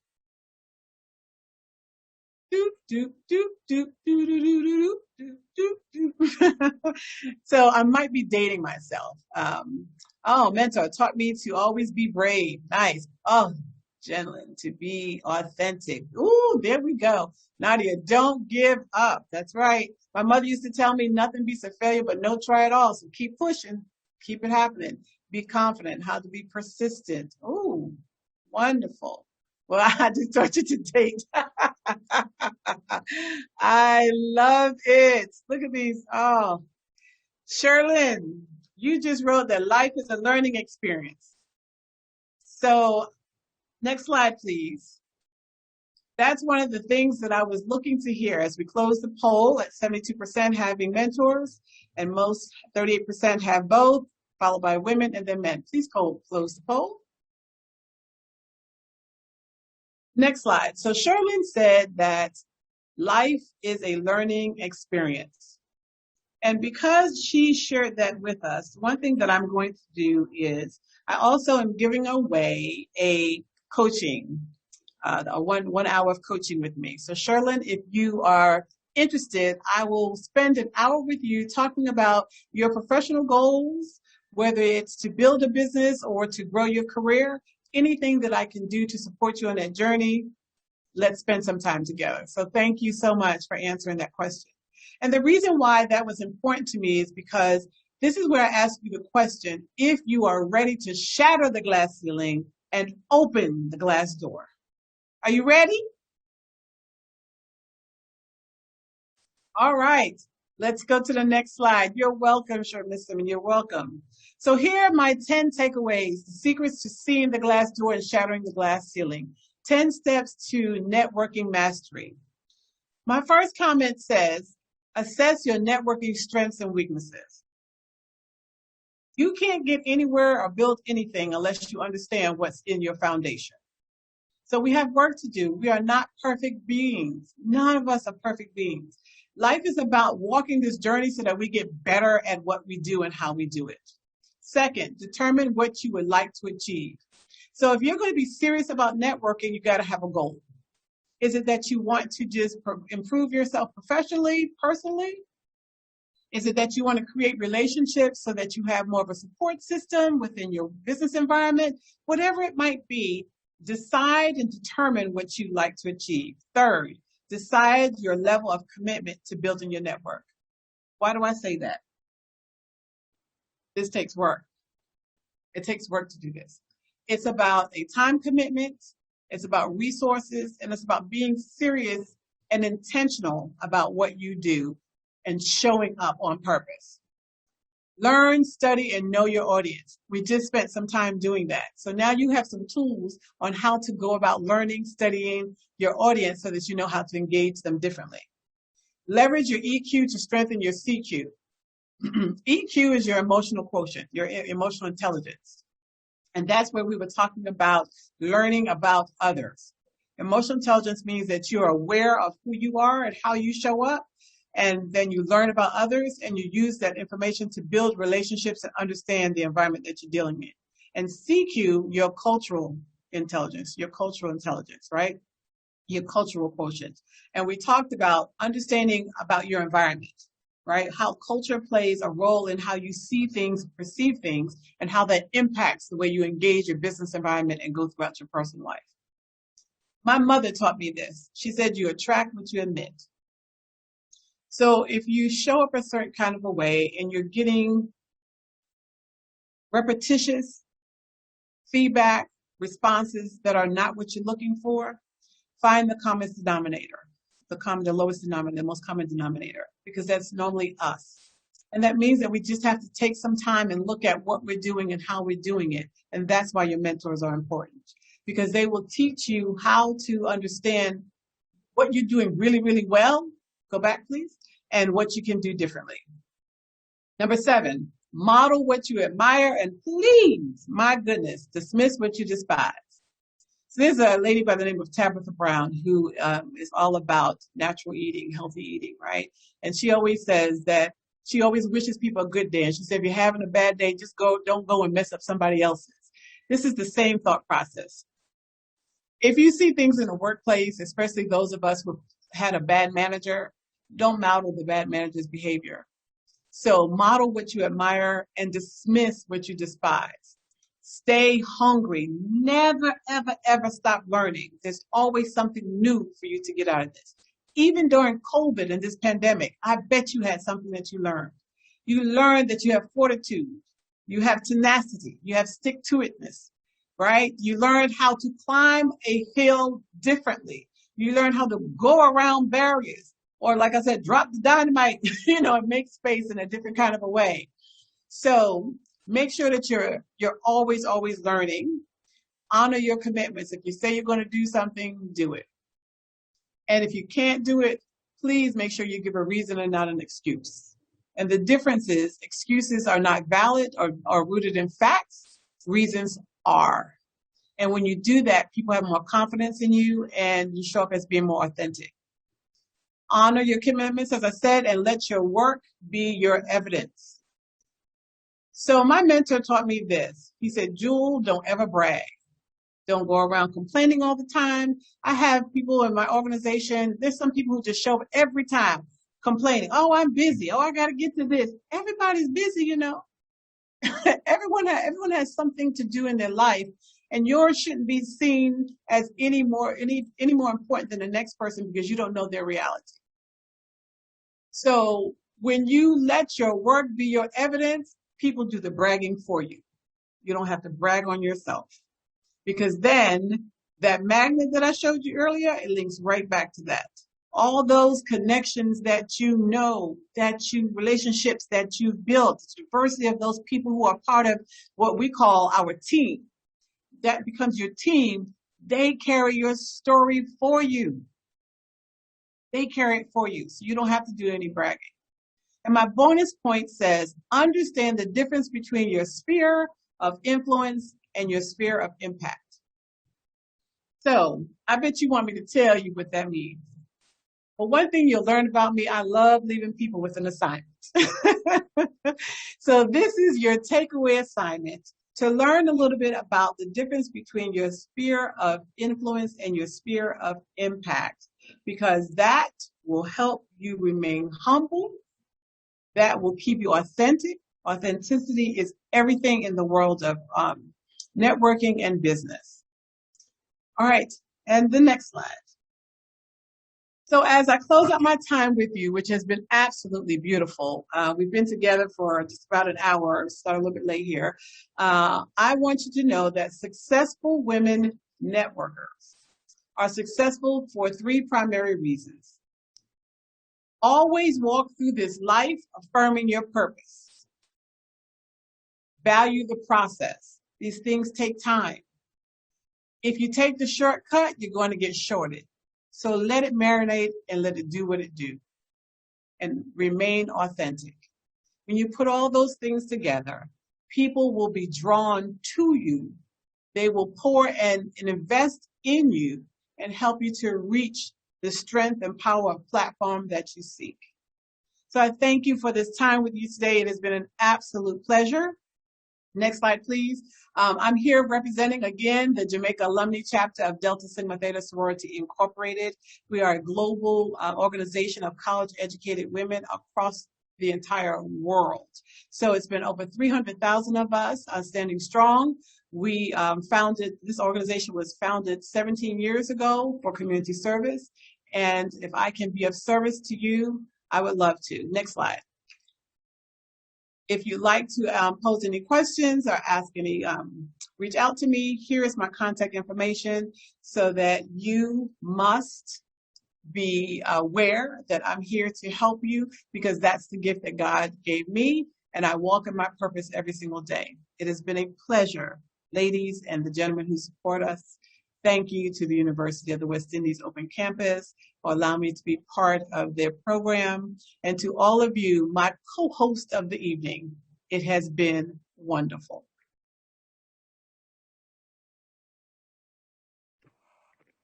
So I might be dating myself. Oh, mentor taught me to always be brave. Nice. Oh, Jenlyn, to be authentic. Ooh, there we go. Nadia, don't give up. That's right. My mother used to tell me nothing beats a failure, but no try at all. So keep pushing, keep it happening. Be confident, how to be persistent. Ooh, wonderful. Well, I just taught you to date. I love it. Look at these. Oh, Sherlyn, you just wrote that life is a learning experience. So next slide, please. That's one of the things that I was looking to hear as we close the poll at 72% having mentors, and most 38% have both, followed by women and then men. Please close the poll. Next slide. So Sherlyn said that life is a learning experience. And because she shared that with us, one thing that I'm going to do is I also am giving away a coaching, a one hour of coaching with me. So Sherlyn, if you are interested, I will spend an hour with you talking about your professional goals, whether it's to build a business or to grow your career, anything that I can do to support you on that journey. Let's spend some time together. So thank you so much for answering that question. And the reason why that was important to me is because this is where I ask you the question, if you are ready to shatter the glass ceiling and open the glass door. Are you ready? All right, let's go to the next slide. You're welcome, Miss Simon, you're welcome. So here are my 10 takeaways, the secrets to seeing the glass door and shattering the glass ceiling. 10 steps to networking mastery. My first comment says, assess your networking strengths and weaknesses. You can't get anywhere or build anything unless you understand what's in your foundation. So we have work to do. We are not perfect beings. None of us are perfect beings. Life is about walking this journey so that we get better at what we do and how we do it. Second, determine what you would like to achieve. So if you're going to be serious about networking, you got to have a goal. Is it that you want to just improve yourself professionally, personally? Is it that you want to create relationships so that you have more of a support system within your business environment? Whatever it might be, decide and determine what you'd like to achieve. Third, decide your level of commitment to building your network. Why do I say that? This takes work. It takes work to do this. It's about a time commitment, it's about resources, and it's about being serious and intentional about what you do and showing up on purpose. Learn, study, and know your audience. We just spent some time doing that. So now you have some tools on how to go about learning, studying your audience so that you know how to engage them differently. Leverage your EQ to strengthen your CQ. EQ is your emotional quotient, your emotional intelligence. And that's where we were talking about learning about others. Emotional intelligence means that you're aware of who you are and how you show up. And then you learn about others and you use that information to build relationships and understand the environment that you're dealing in. And CQ, your cultural intelligence, right? Your cultural quotient. And we talked about understanding about your environment, right? How culture plays a role in how you see things, perceive things, and how that impacts the way you engage your business environment and go throughout your personal life. My mother taught me this. She said, you attract what you emit. So if you show up a certain kind of a way and you're getting repetitious feedback, responses that are not what you're looking for, find the common denominator, the lowest denominator, the most common denominator, because that's normally us. And that means that we just have to take some time and look at what we're doing and how we're doing it. And that's why your mentors are important, because they will teach you how to understand what you're doing really, really well. Go back, please. And what you can do differently. Number 7, model what you admire, and please, my goodness, dismiss what you despise. So there's a lady by the name of Tabitha Brown who is all about natural eating, healthy eating, right? And she always says that she always wishes people a good day. And she said, if you're having a bad day, just don't go and mess up somebody else's. This is the same thought process. If you see things in the workplace, especially those of us who had a bad manager, don't model the bad manager's behavior. So model what you admire and dismiss what you despise. Stay hungry. Never, ever, ever stop learning. There's always something new for you to get out of this. Even during COVID and this pandemic, I bet you had something that you learned. You learned that you have fortitude. You have tenacity. You have stick-to-itness, right? You learned how to climb a hill differently. You learned how to go around barriers. Or like I said, drop the dynamite, and make space in a different kind of a way. So make sure that you're always, always learning. Honor your commitments. If you say you're going to do something, do it. And if you can't do it, please make sure you give a reason and not an excuse. And the difference is excuses are not valid or rooted in facts. Reasons are. And when you do that, people have more confidence in you and you show up as being more authentic. Honor your commitments, as I said, and let your work be your evidence. So my mentor taught me this. He said, Jewel, don't ever brag. Don't go around complaining all the time. I have people in my organization. There's some people who just show up every time complaining. Oh, I'm busy. Oh, I got to get to this. Everybody's busy, Everyone has something to do in their life, and yours shouldn't be seen as any more important than the next person because you don't know their reality. So when you let your work be your evidence, people do the bragging for you. You don't have to brag on yourself, because then that magnet that I showed you earlier, it links right back to that. All those connections that relationships that you've built, the diversity of those people who are part of what we call our team, that becomes your team. They carry your story for you. They carry it for you, so you don't have to do any bragging. And my bonus point says, understand the difference between your sphere of influence and your sphere of impact. So I bet you want me to tell you what that means. Well, one thing you'll learn about me, I love leaving people with an assignment. So this is your takeaway assignment, to learn a little bit about the difference between your sphere of influence and your sphere of impact, because that will help you remain humble. That will keep you authentic. Authenticity is everything in the world of networking and business. All right, and the next slide. So as I close out my time with you, which has been absolutely beautiful, we've been together for just about an hour, started a little bit late here. I want you to know that successful women networkers are successful for 3 primary reasons. Always walk through this life affirming your purpose. Value the process. These things take time. If you take the shortcut, you're going to get shorted. So let it marinate and let it do what it do. And remain authentic. When you put all those things together, people will be drawn to you. They will pour and invest in you and help you to reach the strength and power of platform that you seek. So I thank you for this time with you today. It has been an absolute pleasure. Next slide, please. I'm here representing, again, the Jamaica Alumnae chapter of Delta Sigma Theta Sorority Incorporated. We are a global organization of college-educated women across the entire world. So it's been over 300,000 of us standing strong. This organization was founded 17 years ago for community service. And if I can be of service to you, I would love to. Next slide. If you'd like to pose any questions or ask any, reach out to me. Here is my contact information so that you must be aware that I'm here to help you, because that's the gift that God gave me, and I walk in my purpose every single day. It has been a pleasure, ladies and the gentlemen who support us. Thank you to the University of the West Indies Open Campus for allowing me to be part of their program. And to all of you, my co-host of the evening, it has been wonderful.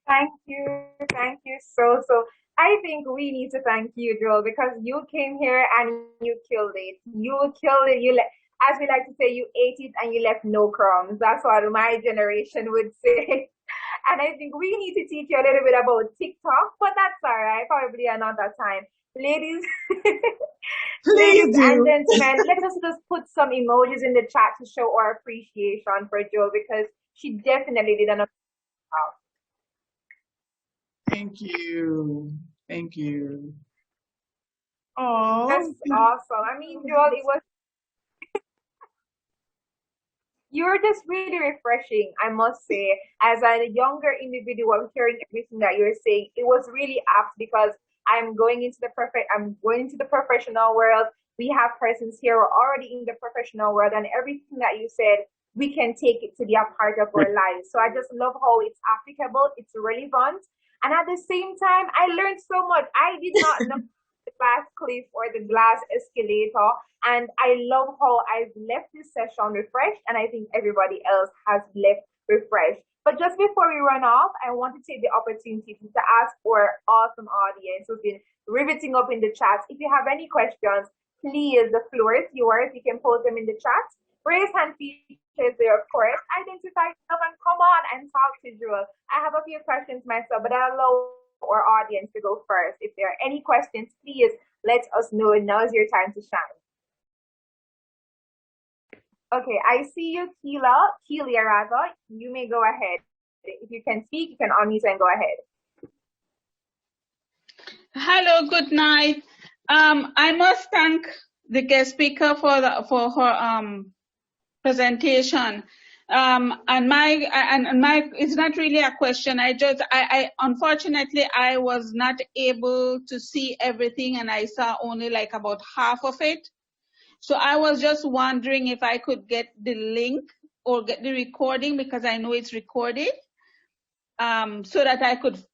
Thank you. Thank you so. I think we need to thank you, Jewel, because you came here and you killed it. You killed it. As we like to say, you ate it and you left no crumbs. That's what my generation would say. And I think we need to teach you a little bit about TikTok, but that's all right. Probably another time. Ladies, ladies and gentlemen, let us just put some emojis in the chat to show our appreciation for Jewel, because she definitely did an job. Thank you. Thank you. Oh, that's awesome. I mean, Jewel, you were just really refreshing, I must say. As a younger individual, hearing everything that you're saying, it was really apt, because I'm going into the professional world. We have persons here who are already in the professional world, and everything that you said, we can take it to be a part of our lives. So I just love how it's applicable, it's relevant, and at the same time, I learned so much. I did not know the glass cliff or the glass escalator, and I love how I've left this session refreshed, and I think everybody else has left refreshed. But just before we run off, I want to take the opportunity to ask our awesome audience who's been riveting up in the chat. If you have any questions, please, the floor is yours. You can post them in the chat. Raise hand features there, of course. Identify yourself and come on and talk to Jewel. I have a few questions myself, but I'll allow our audience to go first. If there are any questions, please let us know. Now's your time to shine. Okay, I see you, Kelia rather. You may go ahead. If you can speak, you can unmute and go ahead. Hello, good night. I must thank the guest speaker for her presentation. And my it's not really a question. I unfortunately I was not able to see everything, and I saw only like about half of it. So I was just wondering if I could get the link or get the recording, because I know it's recorded, so that I could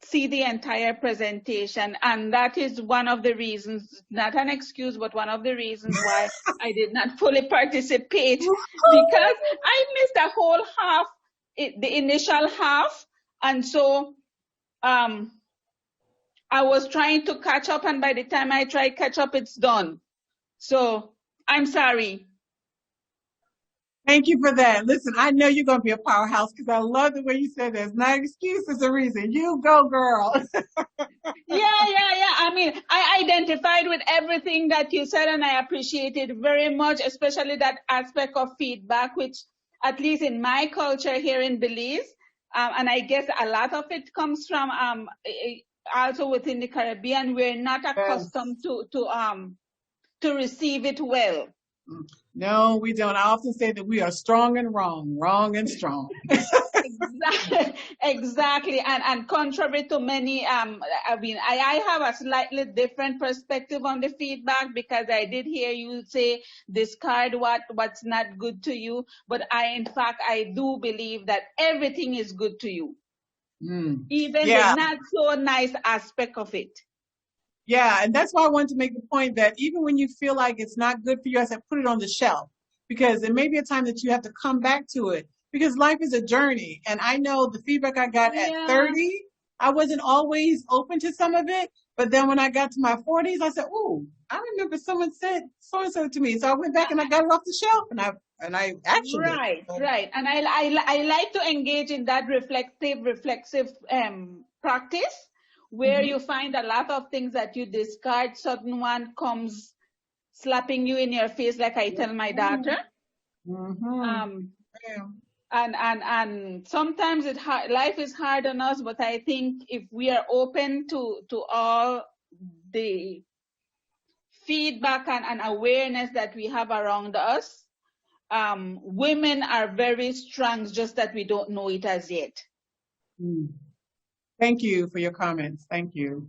see the entire presentation. And that is one of the reasons, not an excuse, but one of the reasons why I did not fully participate, because I missed the whole half, the initial half. And so I was trying to catch up, and by the time I try catch up, it's done. So I'm sorry. Thank you for that. Listen, I know you're going to be a powerhouse, because I love the way you said there's not an excuse, there's a reason. You go, girl. Yeah. I mean, I identified with everything that you said, and I appreciate it very much, especially that aspect of feedback, which at least in my culture here in Belize, and I guess a lot of it comes from also within the Caribbean, we're not accustomed to receive it well. No, we don't. I often say that we are strong and wrong and strong. Exactly. And contrary to many, I mean, I have a slightly different perspective on the feedback, because I did hear you say discard what's not good to you. But in fact, I do believe that everything is good to you. Even the not so nice aspect of it. Yeah, and that's why I wanted to make the point that even when you feel like it's not good for you, I said put it on the shelf, because there may be a time that you have to come back to it, because life is a journey. And I know the feedback I got at 30, I wasn't always open to some of it. But then when I got to my 40s, I said, "Oh, I remember someone said so-and-so to me." So I went back and I got it off the shelf, and I actually right. And I like to engage in that reflexive practice, where you find a lot of things that you discard, certain one comes slapping you in your face, like I tell my daughter. And sometimes life is hard on us, but I think if we are open to all the feedback and awareness that we have around us, women are very strong, just that we don't know it as yet. Thank you for your comments. Thank you.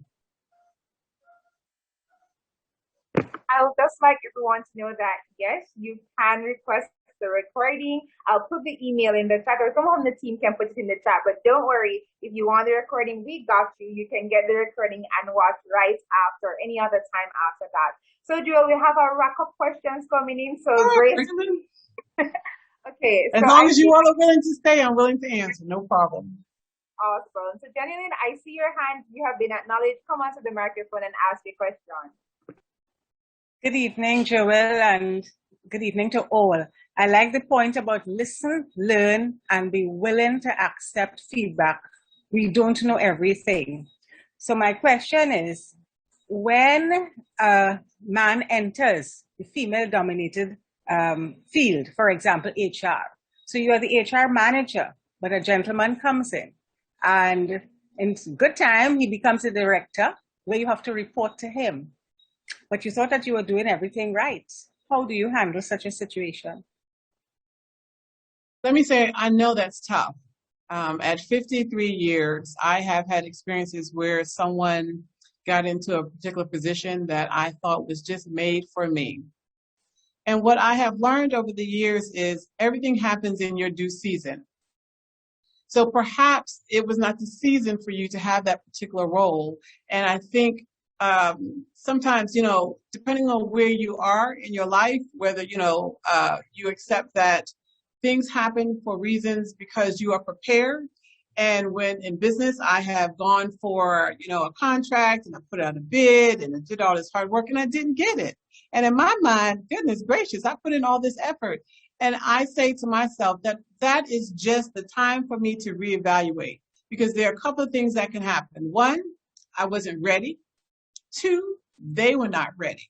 I would just like everyone to know that, yes, you can request the recording. I'll put the email in the chat, or someone on the team can put it in the chat. But don't worry, if you want the recording, we got you. You can get the recording and watch right after, any other time after that. So, Jewel, we have our wrap-up questions coming in. So, Grace. Okay. As long as you all are willing to stay, I'm willing to answer. No problem. Awesome. So, Janine, I see your hand. You have been acknowledged. Come onto the microphone and ask your question. Good evening, Joel, and good evening to all. I like the point about listen, learn, and be willing to accept feedback. We don't know everything. So my question is, when a man enters the female-dominated field, for example, HR, so you are the HR manager, but a gentleman comes in, and in good time, he becomes a director, where you have to report to him. But you thought that you were doing everything right. How do you handle such a situation? Let me say, I know that's tough. At 53 years, I have had experiences where someone got into a particular position that I thought was just made for me. And what I have learned over the years is everything happens in your due season. So perhaps it was not the season for you to have that particular role. And I think sometimes, depending on where you are in your life, whether, you accept that things happen for reasons because you are prepared. And when in business, I have gone for, a contract, and I put out a bid, and I did all this hard work, and I didn't get it. And in my mind, goodness gracious, I put in all this effort. And I say to myself that is just the time for me to reevaluate, because there are a couple of things that can happen. One, I wasn't ready. Two, they were not ready.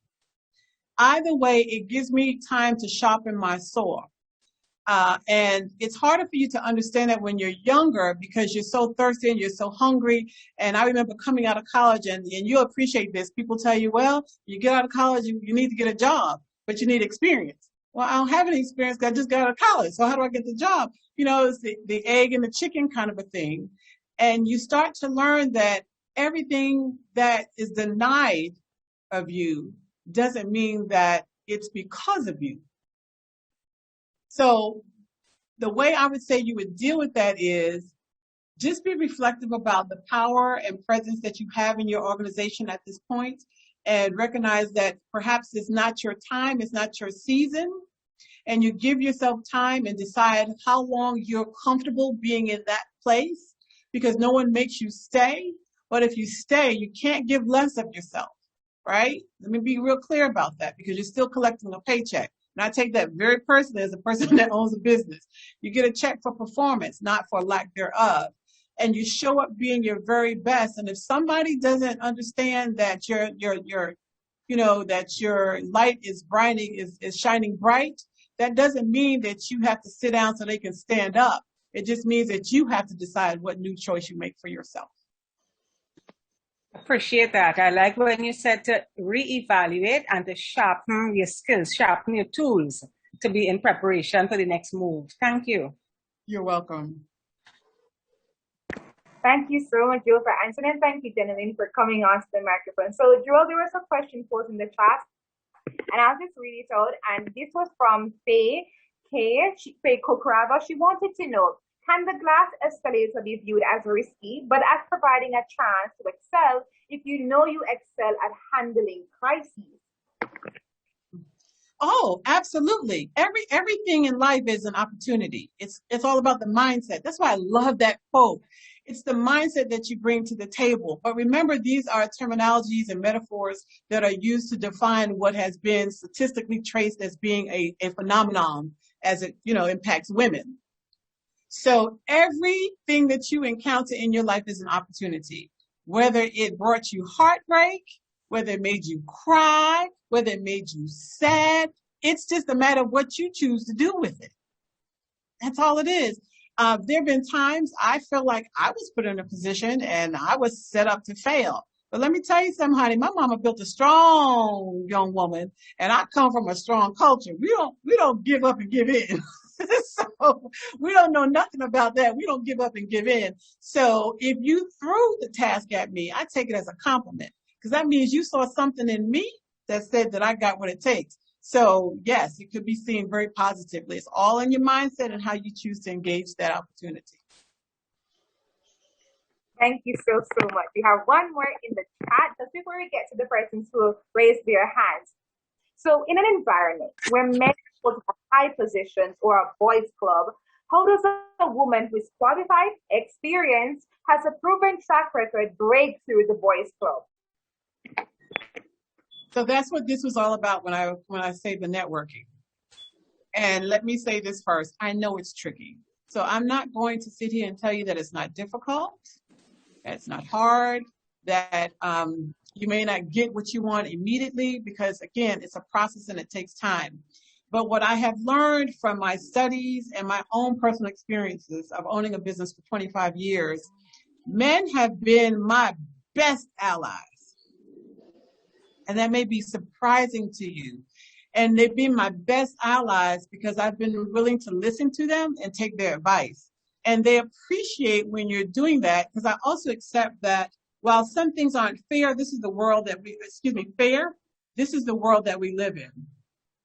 Either way, it gives me time to sharpen my sword. And it's harder for you to understand that when you're younger, because you're so thirsty and you're so hungry. And I remember coming out of college, and you'll appreciate this. People tell you, well, you get out of college, you need to get a job, but you need experience. Well, I don't have any experience because I just got out of college. So how do I get the job? It's the egg and the chicken kind of a thing. And you start to learn that everything that is denied of you doesn't mean that it's because of you. So the way I would say you would deal with that is just be reflective about the power and presence that you have in your organization at this point, and recognize that perhaps it's not your time, it's not your season, and you give yourself time and decide how long you're comfortable being in that place, because no one makes you stay. But if you stay, you can't give less of yourself, right? Let me be real clear about that, because you're still collecting a paycheck. And I take that very personally as a person that owns a business. You get a check for performance, not for lack thereof. And you show up being your very best. And if somebody doesn't understand that that your light is shining bright, that doesn't mean that you have to sit down so they can stand up. It just means that you have to decide what new choice you make for yourself. Appreciate that. I like when you said to reevaluate and to sharpen your skills, sharpen your tools to be in preparation for the next move. Thank you. You're welcome. Thank you so much, Jewel, for answering, and thank you, Janine, for coming onto the microphone. So, Jewel, there was a question posed in the chat, and I'll just read it out. And this was from Faye Kokrava. She wanted to know, can the glass escalator be viewed as risky, but as providing a chance to excel if you know you excel at handling crises? Oh, absolutely. Everything in life is an opportunity. It's all about the mindset. That's why I love that quote. It's the mindset that you bring to the table. But remember, these are terminologies and metaphors that are used to define what has been statistically traced as being a phenomenon as it, impacts women. So everything that you encounter in your life is an opportunity, whether it brought you heartbreak, whether it made you cry, whether it made you sad. It's just a matter of what you choose to do with it. That's all it is. There have been times I felt like I was put in a position and I was set up to fail. But let me tell you something, honey. My mama built a strong young woman, and I come from a strong culture. We don't give up and give in. So we don't know nothing about that. We don't give up and give in. So if you threw the task at me, I take it as a compliment because that means you saw something in me that said that I got what it takes. So yes, it could be seen very positively. It's all in your mindset and how you choose to engage that opportunity. Thank you so, so much. We have one more in the chat just before we get to the persons who raise their hands. So in an environment where men hold high positions or a boys club, how does a woman who is qualified, experienced, has a proven track record break through the boys club? So that's what this was all about when I say the networking. And let me say this first. I know it's tricky. So I'm not going to sit here and tell you that it's not difficult, that it's not hard, that you may not get what you want immediately because, again, it's a process and it takes time. But what I have learned from my studies and my own personal experiences of owning a business for 25 years, men have been my best allies. And that may be surprising to you. And they've been my best allies because I've been willing to listen to them and take their advice. And they appreciate when you're doing that because I also accept that while some things aren't fair, this is the world that this is the world that we live in.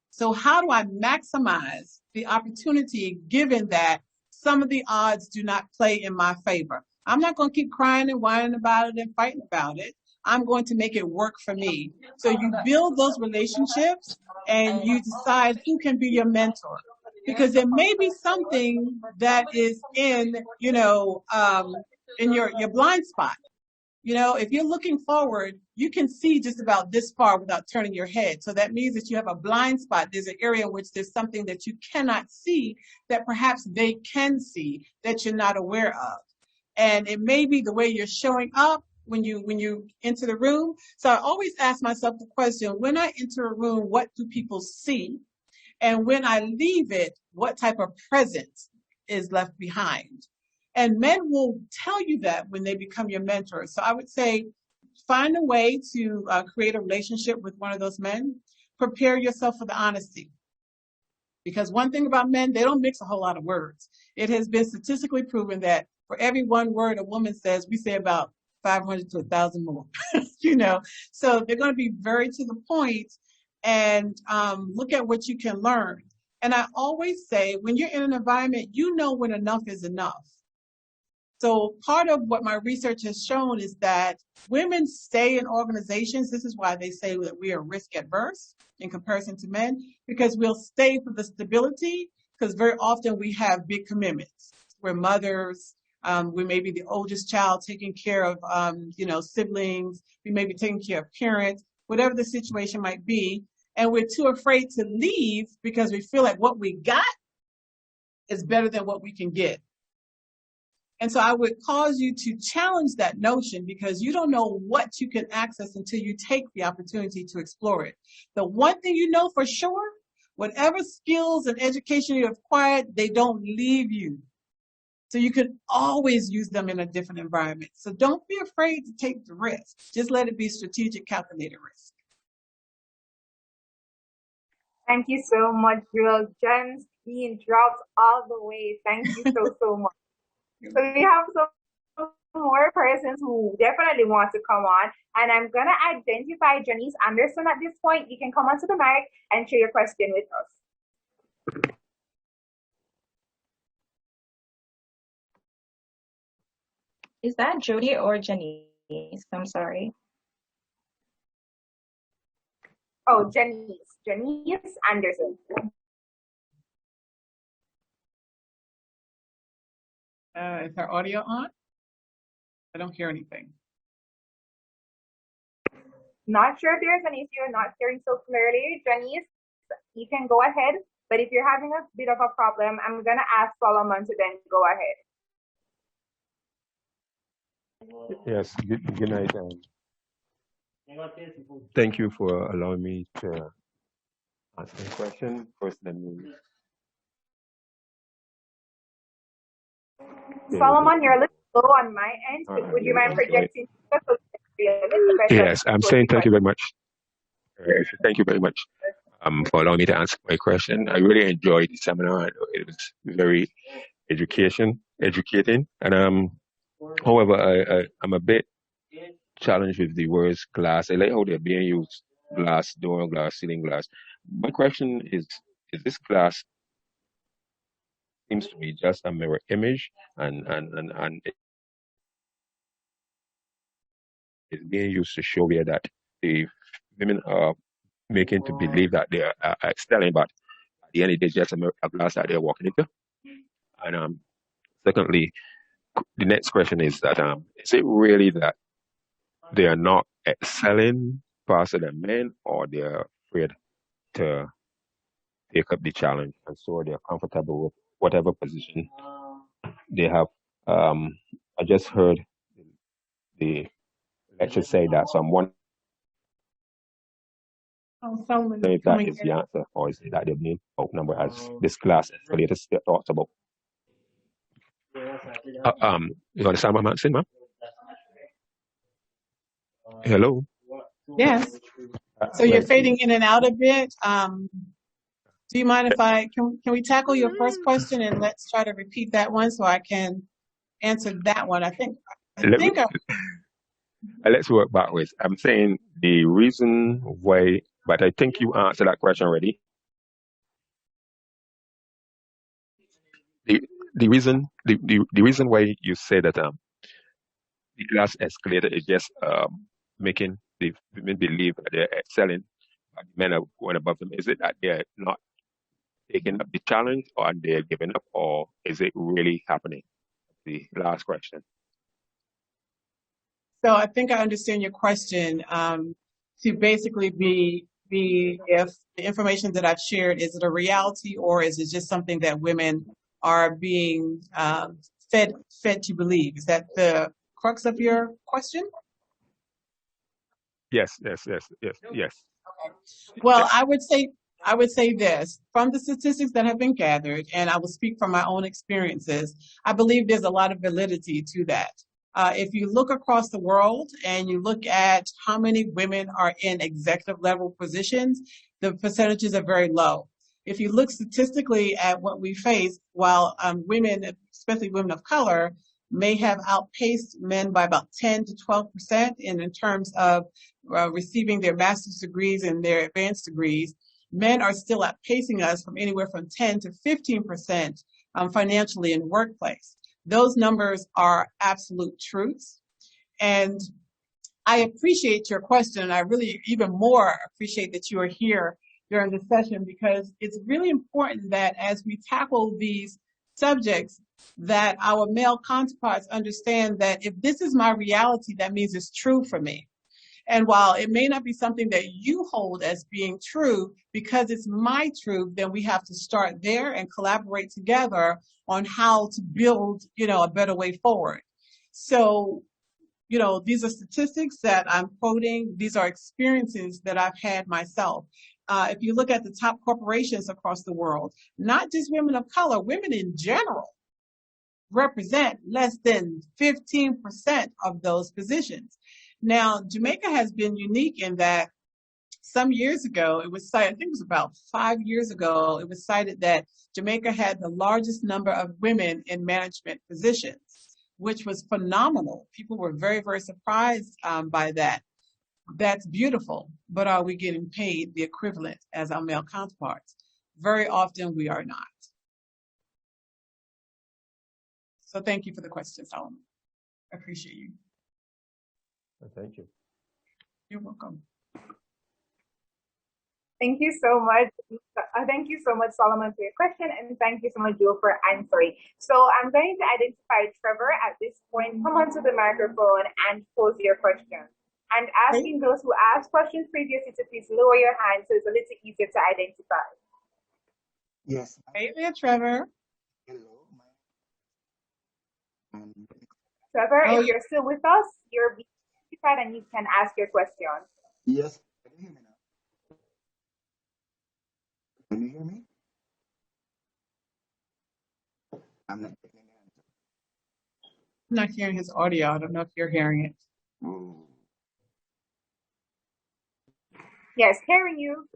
So how do I maximize the opportunity given that some of the odds do not play in my favor? I'm not going to keep crying and whining about it and fighting about it. I'm going to make it work for me. So you build those relationships and you decide who can be your mentor. Because there may be something that is in your blind spot. If you're looking forward, you can see just about this far without turning your head. So that means that you have a blind spot. There's an area in which there's something that you cannot see that perhaps they can see that you're not aware of. And it may be the way you're showing up when you enter the room. So I always ask myself the question, when I enter a room, what do people see? And when I leave it, what type of presence is left behind? And men will tell you that when they become your mentors. So I would say, find a way to create a relationship with one of those men. Prepare yourself for the honesty. Because one thing about men, they don't mix a whole lot of words. It has been statistically proven that for every one word a woman says, we say about 500 to 1,000 more, So they're going to be very to the point and look at what you can learn. And I always say, when you're in an environment, you know when enough is enough. So part of what my research has shown is that women stay in organizations. This is why they say that we are risk adverse in comparison to men, because we'll stay for the stability, because very often we have big commitments. We're mothers. We may be the oldest child taking care of, siblings. We may be taking care of parents, whatever the situation might be. And we're too afraid to leave because we feel like what we got is better than what we can get. And so I would cause you to challenge that notion because you don't know what you can access until you take the opportunity to explore it. The one thing you know for sure, whatever skills and education you have acquired, they don't leave you. So you can always use them in a different environment. So don't be afraid to take the risk. Just let it be strategic, calculated risk. Thank you so much, Jewel. Gems being dropped all the way. Thank you so much. So we have some more persons who definitely want to come on. And I'm going to identify Janice Anderson at this point. You can come onto the mic and share your question with us. Is that Jody or Janice? I'm sorry. Oh, Janice Anderson. Is her audio on? I don't hear anything. Not sure if there's an issue. You're not hearing so clearly. Janice, you can go ahead. But if you're having a bit of a problem, I'm going to ask Solomon to then go ahead. Yes, good night. Thank you for allowing me to ask a question. First, let me. Solomon, you're a little low on my end. Would you mind projecting? Yes, I'm saying thank you very much. Thank you very much for allowing me to answer my question. I really enjoyed the seminar. It was very educating. And however, I'm a bit challenged with the words glass. I like how they're being used: glass door, glass ceiling, glass. My question is this glass seems to be just a mirror image, and it's being used to show here that the women are making to believe that they are excelling, but at the end of the day, it's just a glass that they're walking into. And secondly, the next question is it really that they are not excelling faster than men, or they're afraid to take up the challenge, and so they're comfortable with whatever position they have? Um, I just heard the lecture say that, so I'm wondering Solomon is if that coming is in. the answer, or is it that they're being outnumbered as this class escalator talks about. You understand what I'm saying, ma'am? Hello? Yes. So you're Right. fading in and out a bit. Do you mind if can we tackle your first question and let's try to repeat that one so I can answer that one? I think Let me, let's work backwards. I'm saying the reason why, but I think you answered that question already. The the reason why you say that the class escalator is just making the women believe that they're excelling, but men are going above them. Is it that they're not taking up the challenge, or they're giving up, or is it really happening? The last question. so. I think I understand your question. To basically be if the information that I've shared, is it a reality or is it just something that women are being fed to believe? Is that the crux of your question? Yes. Well, I would say this from the statistics that have been gathered, and I will speak from my own experiences. I believe there's a lot of validity to that. If you look across the world and you look at how many women are in executive level positions, the percentages are very low. If you look statistically at what we face, while women, especially women of color, may have outpaced men by about 10 to 12% in terms of receiving their master's degrees and their advanced degrees, men are still outpacing us from anywhere from 10 to 15% financially in the workplace. Those numbers are absolute truths. And I appreciate your question, and I really even more appreciate that you are here during this session, because it's really important that as we tackle these subjects, that our male counterparts understand that if this is my reality, that means it's true for me. And while it may not be something that you hold as being true, because it's my truth, then we have to start there and collaborate together on how to build, a better way forward. So, these are statistics that I'm quoting. These are experiences that I've had myself. If you look at the top corporations across the world, not just women of color, women in general represent less than 15% of those positions. Now, Jamaica has been unique in that some years ago, it was cited, I think it was about 5 years ago, it was cited that Jamaica had the largest number of women in management positions, which was phenomenal. People were very, very surprised by that. That's beautiful, but are we getting paid the equivalent as our male counterparts? Very often we are not. So thank you for the question, Solomon. I appreciate you. Thank you. You're welcome. Thank you so much. Thank you so much, Solomon, for your question, and thank you so much, Joe, for answering. So I'm going to identify Trevor at this point. Come onto the microphone and pose your question. And asking those who asked questions previously to please lower your hand so it's a little easier to identify. Yes. Hey there, Trevor. Hello. Trevor, if you're still with us, you're being identified and you can ask your question. Yes. Can you hear me now? Can you hear me? I'm not getting an answer. I'm not hearing his audio. I don't know if you're hearing it. Oh. Yes, hearing you.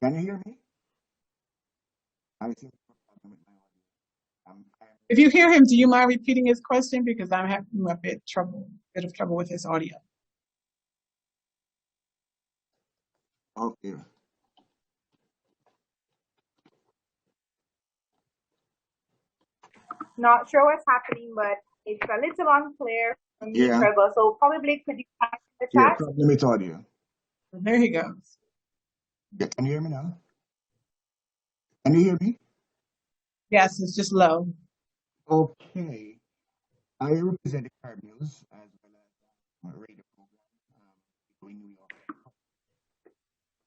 Can you hear me? I seem to have a problem with my audio. If you hear him, do you mind repeating his question? Because I'm having a bit of trouble with his audio. Okay. Not sure what's happening, but it's a little unclear for me, Yeah. Trevor. So probably could you type in the Yeah, chat? problem with audio. There he goes. Yeah, can you hear me now? Can you hear me? Yes, it's just low. Okay. I represent the Caribbeans as well as a radio program in New York.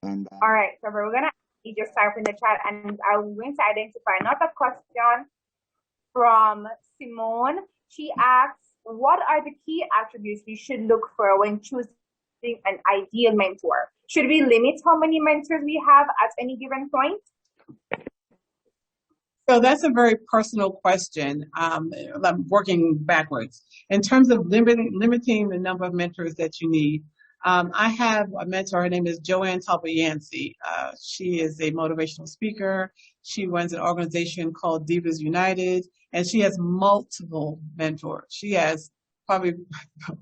And All right, Trevor, we're gonna just type in the chat, and I'm going to identify another question from Simone. She asks, what are the key attributes we should look for when choosing an ideal mentor? Should we limit how many mentors we have at any given point? So that's a very personal question. I'm working backwards. In terms of limiting the number of mentors that you need, I have a mentor. Her name is Joanne Talbot-Yancey. She is a motivational speaker. She runs an organization called Divas United, and she has multiple mentors. She has probably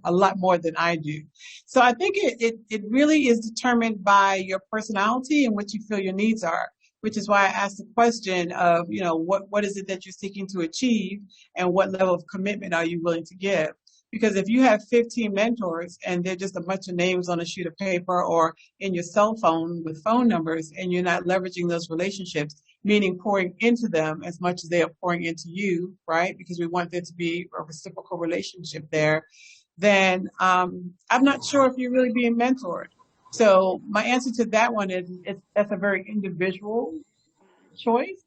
a lot more than I do. So I think it really is determined by your personality and what you feel your needs are, which is why I asked the question of, what is it that you're seeking to achieve and what level of commitment are you willing to give? Because if you have 15 mentors and they're just a bunch of names on a sheet of paper or in your cell phone with phone numbers and you're not leveraging those relationships, meaning pouring into them as much as they are pouring into you, right? Because we want there to be a reciprocal relationship there, then I'm not sure if you're really being mentored. So my answer to that one is that's a very individual choice.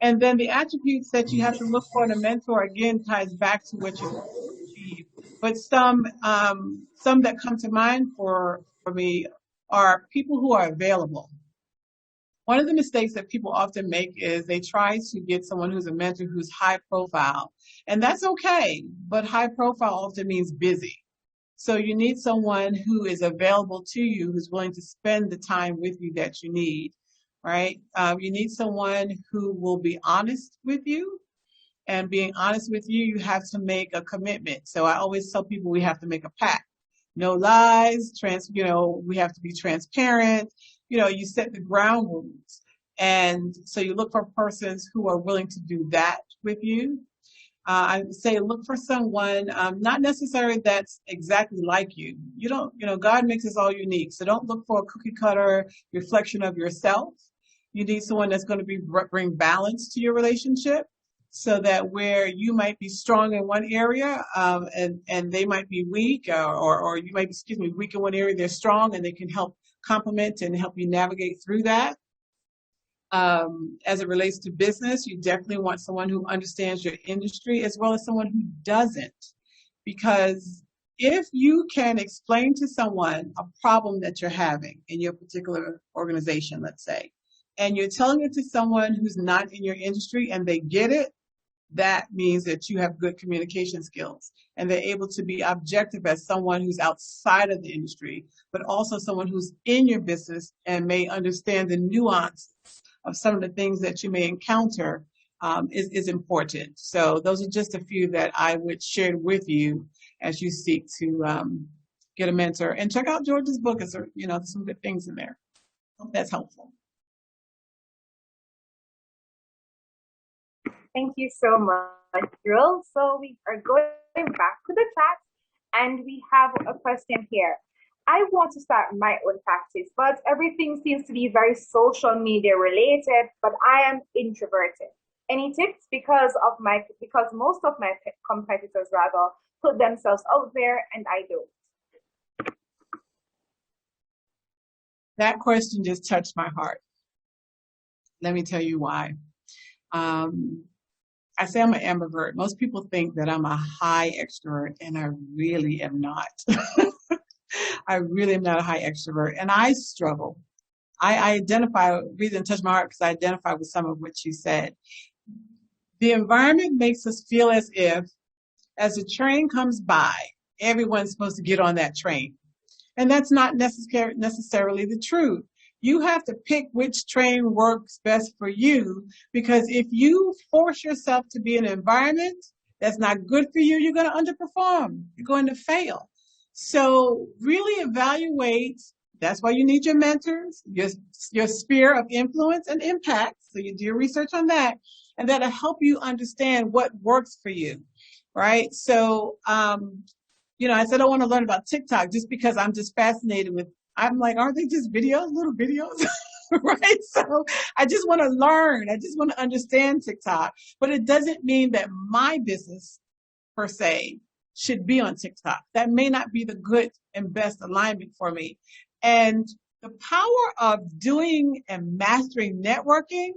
And then the attributes that you have to look for in a mentor, again, ties back to what you're trying to achieve. But some that come to mind for me are people who are available. One of the mistakes that people often make is they try to get someone who's a mentor who's high profile. And that's okay, but high profile often means busy. So you need someone who is available to you, who's willing to spend the time with you that you need, right? You need someone who will be honest with you. And being honest with you, you have to make a commitment. So I always tell people we have to make a pact. No lies, we have to be transparent. You set the ground rules. And so you look for persons who are willing to do that with you. I would say look for someone, not necessarily that's exactly like you. God makes us all unique. So don't look for a cookie cutter reflection of yourself. You need someone that's going to bring balance to your relationship so that where you might be strong in one area, and they might be weak, or you might be, weak in one area, they're strong and they can help complement and help you navigate through that. As it relates to business, you definitely want someone who understands your industry as well as someone who doesn't. Because if you can explain to someone a problem that you're having in your particular organization, let's say, and you're telling it to someone who's not in your industry and they get it, that means that you have good communication skills and they're able to be objective as someone who's outside of the industry, but also someone who's in your business and may understand the nuance of some of the things that you may encounter is important. So those are just a few that I would share with you as you seek to get a mentor. And check out George's book. There's some good things in there. Hope that's helpful. Thank you so much, Jewel. So we are going back to the chat, and we have a question here. I want to start my own practice, but everything seems to be very social media related, but I am introverted. Any tips? Because most of my competitors rather put themselves out there and I don't. That question just touched my heart. Let me tell you why. I say I'm an ambivert. Most people think that I'm a high extrovert, and I really am not. I really am not a high extrovert, and I struggle. I identify, reason touched my heart because I identify with some of what you said. The environment makes us feel as if, as a train comes by, everyone's supposed to get on that train. And that's not necessarily the truth. You have to pick which train works best for you, because if you force yourself to be in an environment that's not good for you, you're going to underperform. You're going to fail. So really evaluate. That's why you need your mentors, your sphere of influence and impact. So you do your research on that, and that'll help you understand what works for you, right? So, I said I want to learn about TikTok just because I'm just fascinated with. I'm like, aren't they just videos, little videos? Right? So I just want to learn. I just want to understand TikTok, but it doesn't mean that my business per se should be on TikTok. That may not be the good and best alignment for me. And the power of doing and mastering networking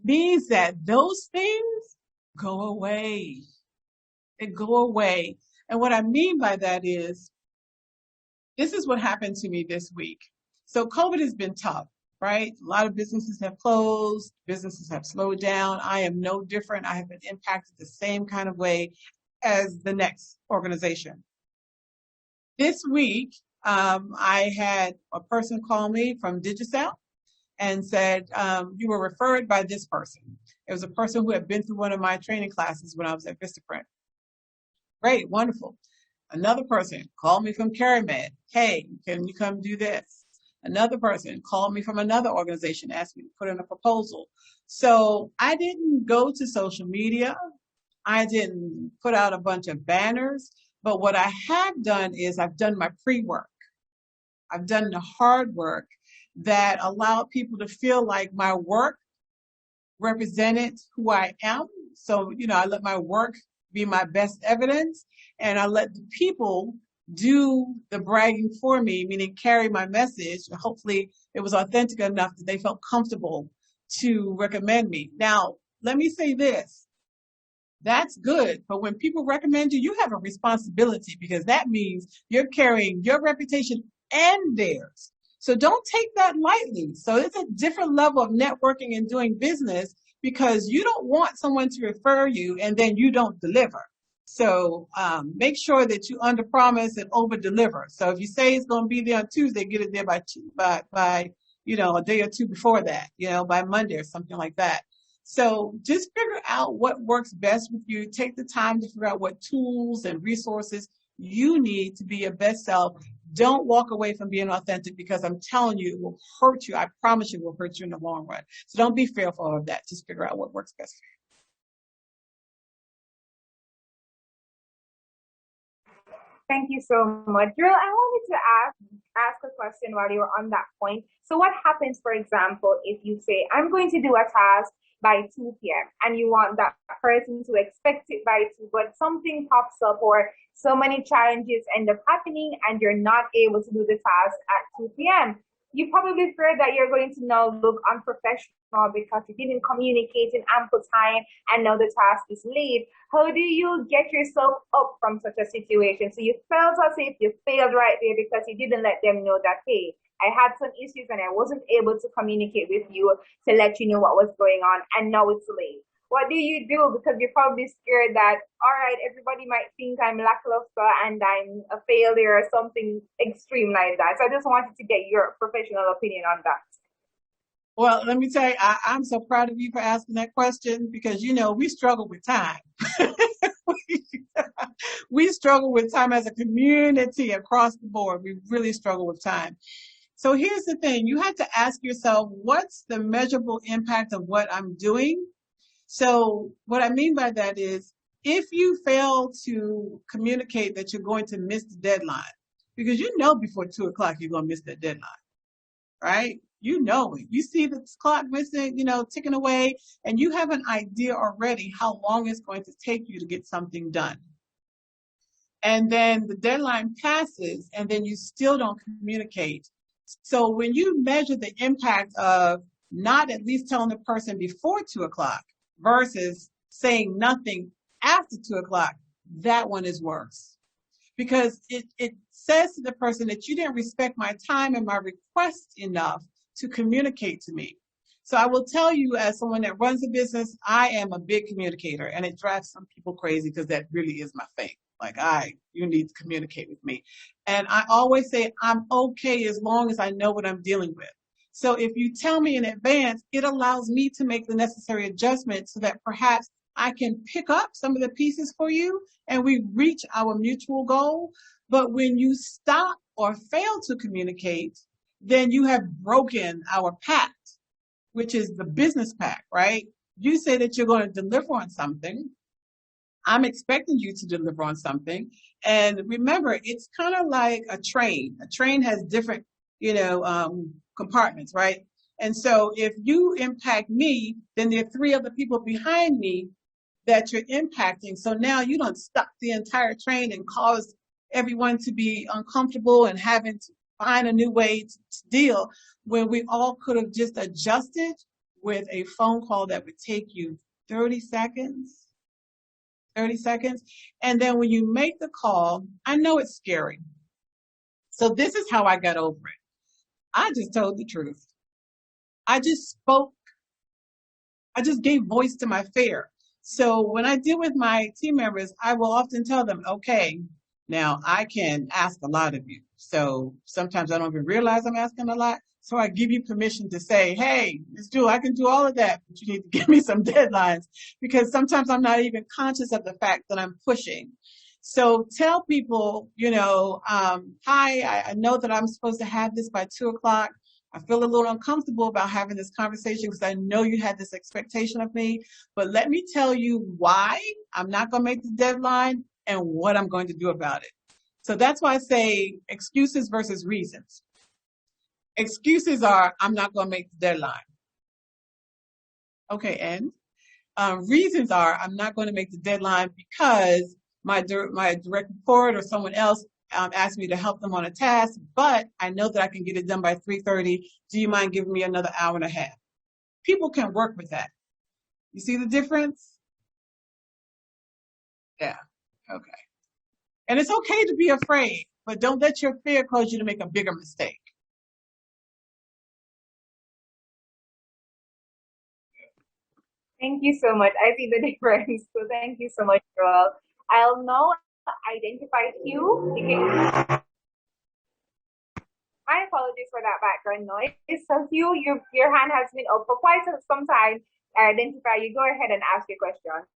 means that those things go away. They go away. And what I mean by that is, this is what happened to me this week. So COVID has been tough, right? A lot of businesses have closed, businesses have slowed down. I am no different. I have been impacted the same kind of way as the next organization. This week, I had a person call me from Digicel and said, you were referred by this person. It was a person who had been through one of my training classes when I was at Vistaprint. Great, wonderful. Another person called me from CareMed. Hey, can you come do this? Another person called me from another organization, asked me to put in a proposal. So I didn't go to social media. I didn't put out a bunch of banners. But what I have done is I've done my pre-work. I've done the hard work that allowed people to feel like my work represented who I am. So, I let my work be my best evidence, and I let the people do the bragging for me, meaning carry my message. Hopefully it was authentic enough that they felt comfortable to recommend me. Now, let me say this. That's good, but when people recommend you, you have a responsibility, because that means you're carrying your reputation and theirs. So don't take that lightly. So it's a different level of networking and doing business, because you don't want someone to refer you and then you don't deliver. So make sure that you underpromise and overdeliver. So if you say it's going to be there on Tuesday, get it there by a day or two before that, by Monday or something like that. So just figure out what works best with you. Take the time to figure out what tools and resources you need to be your best self. Don't walk away from being authentic, because I'm telling you, it will hurt you. I promise you it will hurt you in the long run. So don't be fearful of that. Just figure out what works best for you. Thank you so much. Girl, I wanted to ask a question while you were on that point. So what happens, for example, if you say, I'm going to do a task by 2 p.m. and you want that person to expect it by 2, but something pops up or so many challenges end up happening and you're not able to do the task at 2 p.m. You probably fear that you're going to now look unprofessional because you didn't communicate in ample time and now the task is late. How do you get yourself up from such a situation? So you felt as if you failed right there because you didn't let them know that, hey, I had some issues and I wasn't able to communicate with you to let you know what was going on, and now it's late. What do you do? Because you're probably scared that, all right, everybody might think I'm lackluster and I'm a failure or something extreme like that. So I just wanted to get your professional opinion on that. Well, let me tell you, I'm so proud of you for asking that question, because, we struggle with time. We struggle with time as a community across the board. We really struggle with time. So here's the thing. You have to ask yourself, what's the measurable impact of what I'm doing? So what I mean by that is, if you fail to communicate that you're going to miss the deadline, because before 2 o'clock you're going to miss that deadline, right? You know it. You see the clock missing, ticking away, and you have an idea already how long it's going to take you to get something done. And then the deadline passes, and then you still don't communicate. So when you measure the impact of not at least telling the person before 2 o'clock versus saying nothing after 2 o'clock, that one is worse. Because it says to the person that you didn't respect my time and my request enough to communicate to me. So I will tell you, as someone that runs a business, I am a big communicator, and it drives some people crazy because that really is my thing. Like, you need to communicate with me. And I always say I'm okay as long as I know what I'm dealing with. So if you tell me in advance, it allows me to make the necessary adjustments so that perhaps I can pick up some of the pieces for you and we reach our mutual goal. But when you stop or fail to communicate, then you have broken our pact, which is the business pact, right? You say that you're going to deliver on something. I'm expecting you to deliver on something. And remember, it's kind of like a train. A train has different, compartments, right? And so if you impact me, then there are 3 other people behind me that you're impacting. So now you don't stop the entire train and cause everyone to be uncomfortable and having to find a new way to deal when we all could have just adjusted with a phone call that would take you 30 seconds. And then when you make the call, I know it's scary. So this is how I got over it. I just told the truth. I just spoke. I just gave voice to my fear. So when I deal with my team members, I will often tell them, okay, now I can ask a lot of you. So sometimes I don't even realize I'm asking a lot. So I give you permission to say, hey, Ms. Jewel, I can do all of that, but you need to give me some deadlines because sometimes I'm not even conscious of the fact that I'm pushing. So tell people, hi, I know that I'm supposed to have this by 2:00. I feel a little uncomfortable about having this conversation because I know you had this expectation of me, but let me tell you why I'm not going to make the deadline and what I'm going to do about it. So that's why I say excuses versus reasons. Excuses are, I'm not going to make the deadline. Okay, and reasons are, I'm not going to make the deadline because my direct report or someone else asked me to help them on a task, but I know that I can get it done by 3:30. Do you mind giving me another hour and a half? People can work with that. You see the difference? Yeah, okay. And it's okay to be afraid, but don't let your fear cause you to make a bigger mistake. Thank you so much. I see the difference. So thank you so much, Joel. I'll now identify you. My apologies for that background noise. So Hugh, your hand has been up for quite some time. I identify you. Go ahead and ask your question.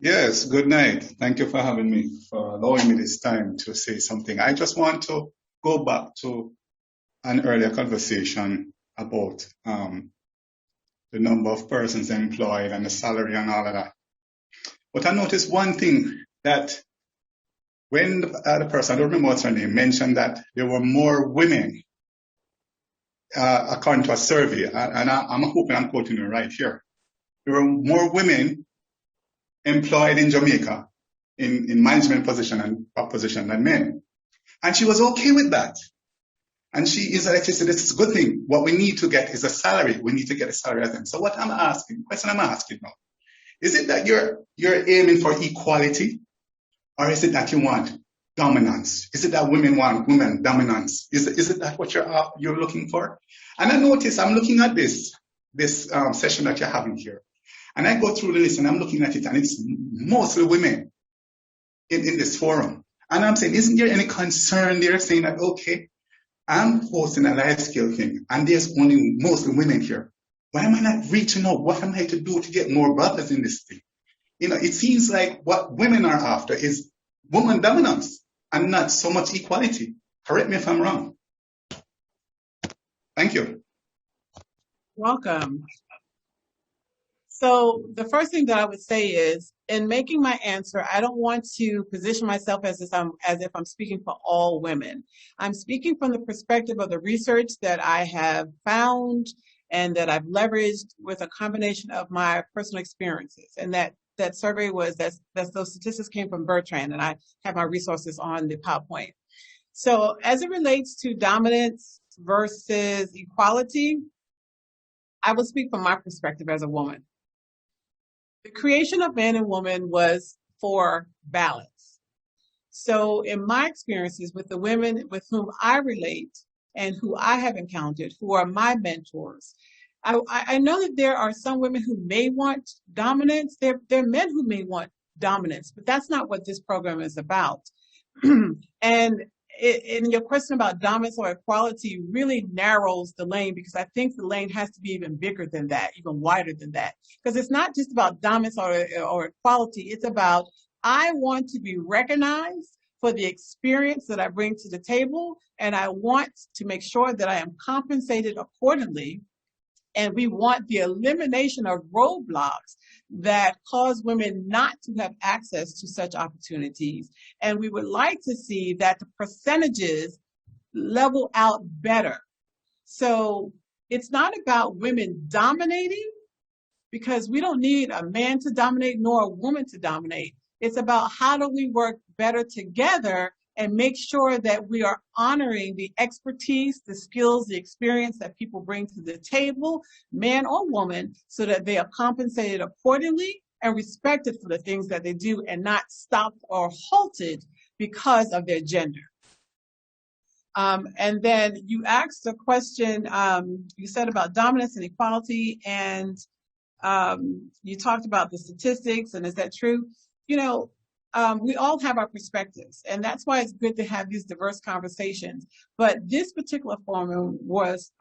Yes, good night. Thank you for having me, for allowing me this time to say something. I just want to go back to an earlier conversation about the number of persons employed and the salary and all of that. But I noticed one thing, that when the person, I don't remember what's her name, mentioned that there were more women, according to a survey, and I'm hoping I'm quoting it right here. There were more women employed in Jamaica in management position and top position than men. And she was okay with that. And she said, this is a good thing. What we need to get is a salary. We need to get a salary as them. So what I'm asking, the question I'm asking now, is it that you're aiming for equality, or is it that you want dominance? Is it that women want women dominance? Is it that what you're looking for? And I notice I'm looking at this session that you're having here, and I go through the list and I'm looking at it, and it's mostly women in this forum. And I'm saying, isn't there any concern there, saying that, okay, I'm hosting a life skill thing, and there's only mostly women here. Why am I not reaching out? What am I to do to get more brothers in this thing? It seems like what women are after is woman dominance and not so much equality. Correct me if I'm wrong. Thank you. Welcome. So the first thing that I would say is, in making my answer, I don't want to position myself as if I'm speaking for all women. I'm speaking from the perspective of the research that I have found and that I've leveraged with a combination of my personal experiences. And that survey those statistics came from Bertrand, and I have my resources on the PowerPoint. So as it relates to dominance versus equality, I will speak from my perspective as a woman. The creation of man and woman was for balance. So in my experiences with the women with whom I relate and who I have encountered, who are my mentors, I know that there are some women who may want dominance. There are men who may want dominance, but that's not what this program is about. And in your question about dominance or equality really narrows the lane, because I think the lane has to be even bigger than that, even wider than that. Because it's not just about dominance or equality. It's about, I want to be recognized for the experience that I bring to the table, and I want to make sure that I am compensated accordingly. And we want the elimination of roadblocks that cause women not to have access to such opportunities. And we would like to see that the percentages level out better. So it's not about women dominating, because we don't need a man to dominate nor a woman to dominate. It's about, how do we work better together and make sure that we are honoring the expertise, the skills, the experience that people bring to the table, man or woman, so that they are compensated accordingly and respected for the things that they do, and not stopped or halted because of their gender. And then you asked a question, you said about dominance and equality, and you talked about the statistics, and is that true? You know, we all have our perspectives, and that's why it's good to have these diverse conversations. But this particular forum was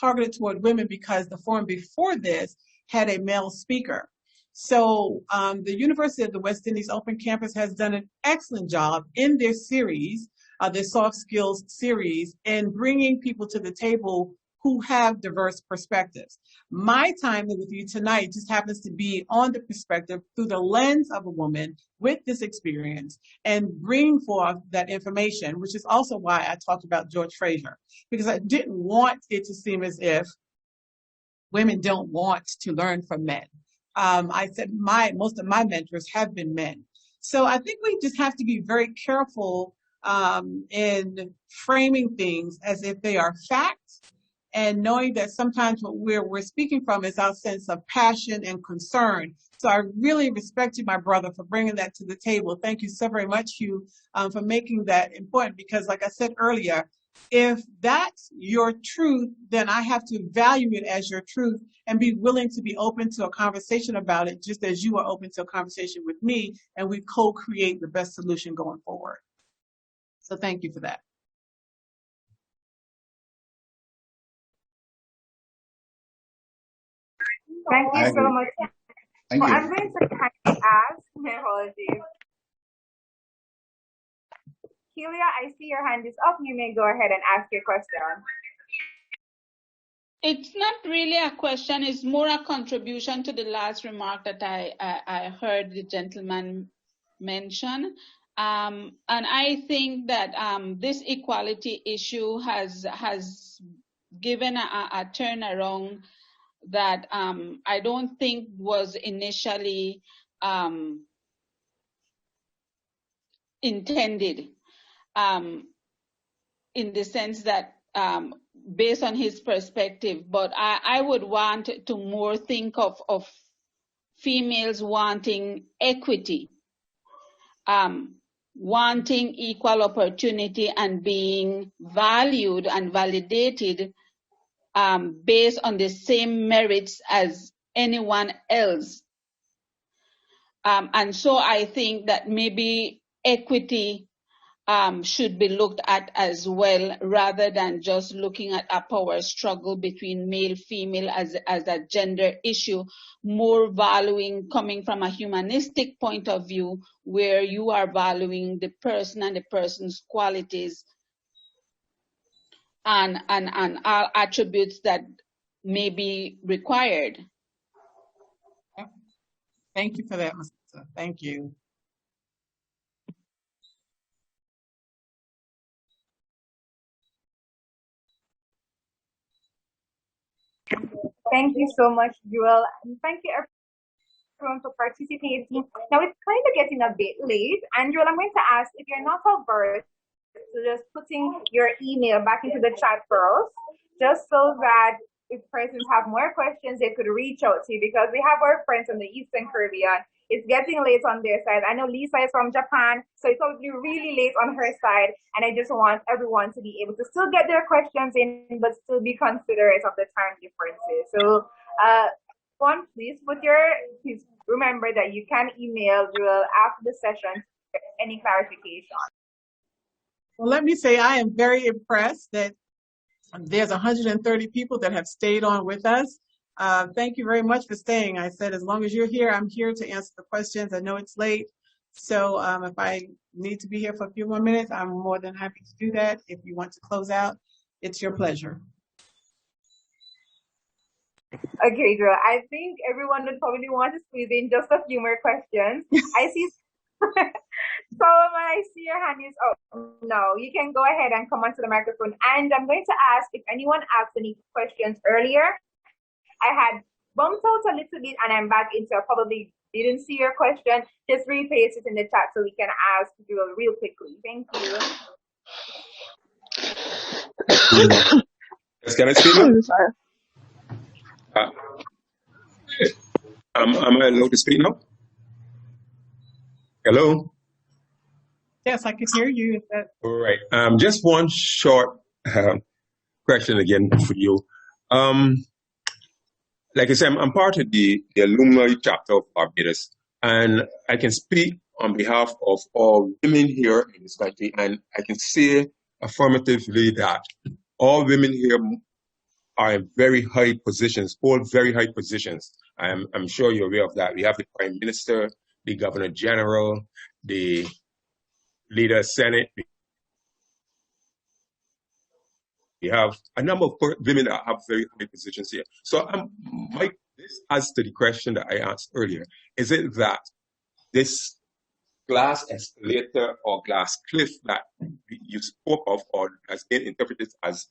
targeted toward women because the forum before this had a male speaker. So the University of the West Indies Open Campus has done an excellent job in their series, their soft skills series, in bringing people to the table who have diverse perspectives. My time with you tonight just happens to be on the perspective through the lens of a woman with this experience, and bring forth that information, which is also why I talked about George Fraser, because I didn't want it to seem as if women don't want to learn from men. I said most of my mentors have been men. So I think we just have to be very careful in framing things as if they are facts, and knowing that sometimes what we're speaking from is our sense of passion and concern. So I really respect you, my brother, for bringing that to the table. Thank you so very much, Hugh, for making that important, because like I said earlier, if that's your truth, then I have to value it as your truth and be willing to be open to a conversation about it, just as you are open to a conversation with me, and we co-create the best solution going forward. So thank you for that. Thank you so much. Thank you. I'm going to kindly ask, my apologies. Helia, I see your hand is up. You may go ahead and ask your question. It's not really a question, it's more a contribution to the last remark that I heard the gentleman mention. And I think that this equality issue has given a turnaround that I don't think was initially intended, in the sense that based on his perspective, but I would want to more think of females wanting equity, wanting equal opportunity, and being valued and validated based on the same merits as anyone else. And so I think that maybe equity should be looked at as well, rather than just looking at a power struggle between male, female as a gender issue, more valuing coming from a humanistic point of view, where you are valuing the person and the person's qualities and all attributes that may be required. Thank you for that, Mr. Thank you. Thank you so much, Jewel. And thank you everyone for participating. Now it's kind of getting a bit late. And Jewel, I'm going to ask, if you're not averse to just putting your email back into the chat for us, just so that if persons have more questions, they could reach out to you, because we have our friends from the Eastern Caribbean. It's getting late on their side. I know Lisa is from Japan, so it's probably really late on her side. And I just want everyone to be able to still get their questions in, but still be considerate of the time differences. So, please remember that you can email Jewel after the session for any clarification. Well, let me say I am very impressed that there's 130 people that have stayed on with us. Thank you very much for staying. I said, as long as you're here, I'm here to answer the questions. I know it's late. So if I need to be here for a few more minutes, I'm more than happy to do that. If you want to close out, it's your pleasure. Okay, girl. I think everyone would probably want to squeeze in just a few more questions. I see. Solomon, I see your hand is up. No, you can go ahead and come onto the microphone. And I'm going to ask if anyone asked any questions earlier. I had bumped out a little bit and I'm back into, I probably didn't see your question. Just replace it in the chat so we can ask Jewel real quickly. Thank you. Yes, can I speak now? Sorry. Am I allowed to speak now? Hello? Yes, I could hear you. All right. Just one short question again for you. Like I said, I'm part of the Alumnae chapter of Barbados, and I can speak on behalf of all women here in this country, and I can say affirmatively that all women here are in very high positions, hold very high positions. I'm sure you're aware of that. We have the Prime Minister, the Governor General, the Leader of Senate. We have a number of women that have very high positions here. So this adds to the question that I asked earlier. Is it that this glass escalator or glass cliff that you spoke of, or has been interpreted as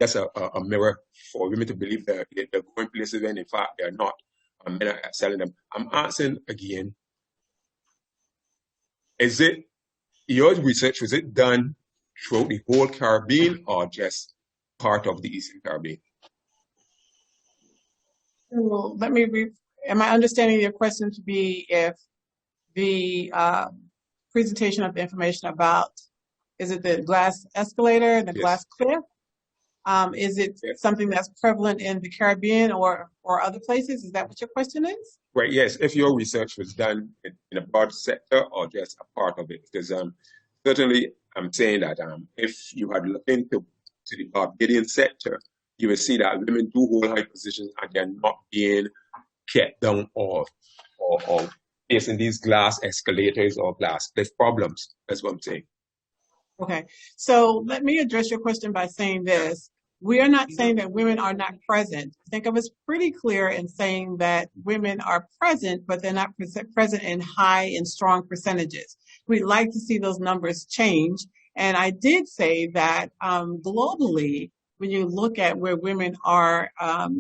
just a mirror for women to believe that they're going places when in fact they're not, and men are selling them? I'm asking again, is it your research, was it done throughout the whole Caribbean or just part of the Eastern Caribbean? Well, am I understanding your question to be if the presentation of the information about, is it the glass escalator, the glass cliff? Is it something that's prevalent in the Caribbean or other places? Is that what your question is? Right, yes. If your research was done in a broad sector or just a part of it. Because certainly I'm saying that if you had looked into the Barbadian sector, you will see that women do hold high positions and they're not being kept down or facing these glass escalators or glass cliff problems. That's what I'm saying. Okay, so let me address your question by saying this. We are not saying that women are not present. I think I was pretty clear in saying that women are present, but they're not present in high and strong percentages. We'd like to see those numbers change. And I did say that globally, when you look at where women are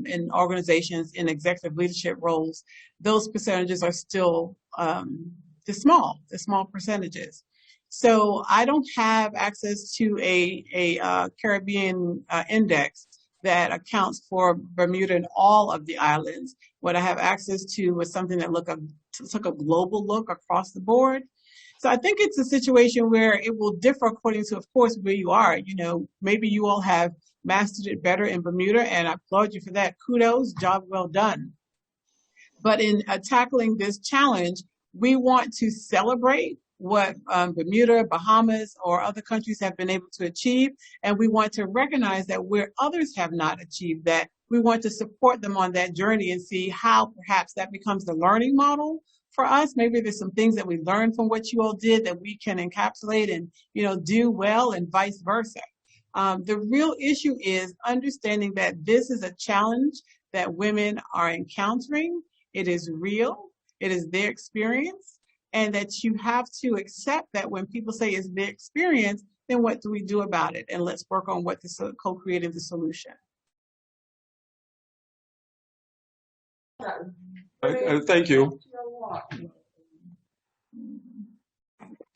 in organizations in executive leadership roles, those percentages are still the small percentages. So I don't have access to a Caribbean index that accounts for Bermuda and all of the islands. What I have access to was something that took a global look across the board. So I think it's a situation where it will differ according to, of course, where you are. You know, maybe you all have mastered it better in Bermuda, and I applaud you for that. Kudos, job well done. But in tackling this challenge, we want to celebrate what Bermuda, Bahamas, or other countries have been able to achieve. And we want to recognize that where others have not achieved that, we want to support them on that journey and see how perhaps that becomes the learning model for us. Maybe there's some things that we learned from what you all did that we can encapsulate and, do well, and vice versa. The real issue is understanding that this is a challenge that women are encountering. It is real. It is their experience. And that you have to accept that when people say it's their experience, then what do we do about it? And let's work on what co-creating the solution. Thank you.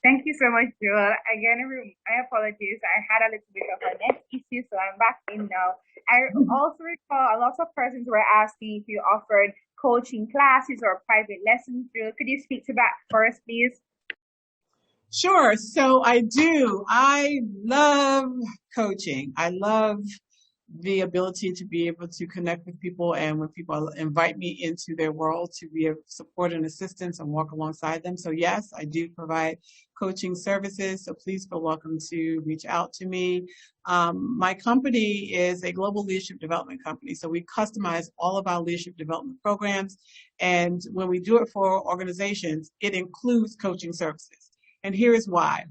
Thank you so much, Jewel. Again, I apologize. I had a little bit of a net issue, so I'm back in now. I also recall a lot of persons were asking if you offered coaching classes or private lessons. Jewel, could you speak to that first, please? Sure. So I do. I love coaching. I love the ability to be able to connect with people, and when people invite me into their world, to be of support and assistance and walk alongside them. So yes, I do provide coaching services, so please feel welcome to reach out to me. My company is a global leadership development company, so we customize all of our leadership development programs, and when we do it for organizations, it includes coaching services. And here is why.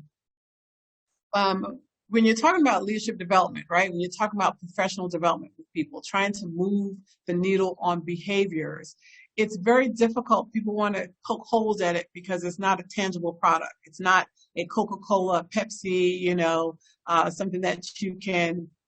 When you're talking about leadership development, right? When you're talking about professional development with people, trying to move the needle on behaviors, it's very difficult. People want to poke holes at it because it's not a tangible product. It's not a Coca-Cola, Pepsi, something that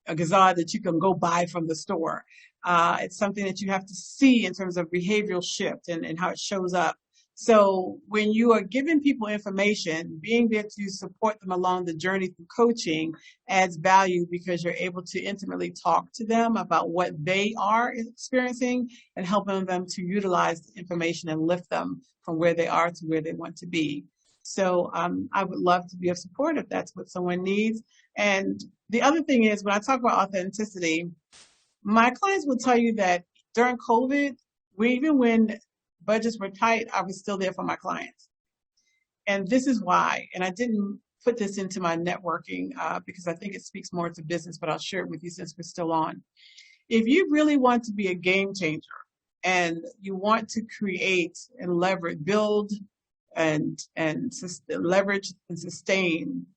a gazelle that you can go buy from the store. It's something that you have to see in terms of behavioral shift and how it shows up. So when you are giving people information, being there to support them along the journey through coaching adds value, because you're able to intimately talk to them about what they are experiencing and helping them to utilize the information and lift them from where they are to where they want to be. So I would love to be of support if that's what someone needs. And the other thing is, when I talk about authenticity, my clients will tell you that during COVID, even when budgets were tight, I was still there for my clients. And this is why, and I didn't put this into my networking because I think it speaks more to business, but I'll share it with you since we're still on. If you really want to be a game changer and you want to create and build and leverage and sustain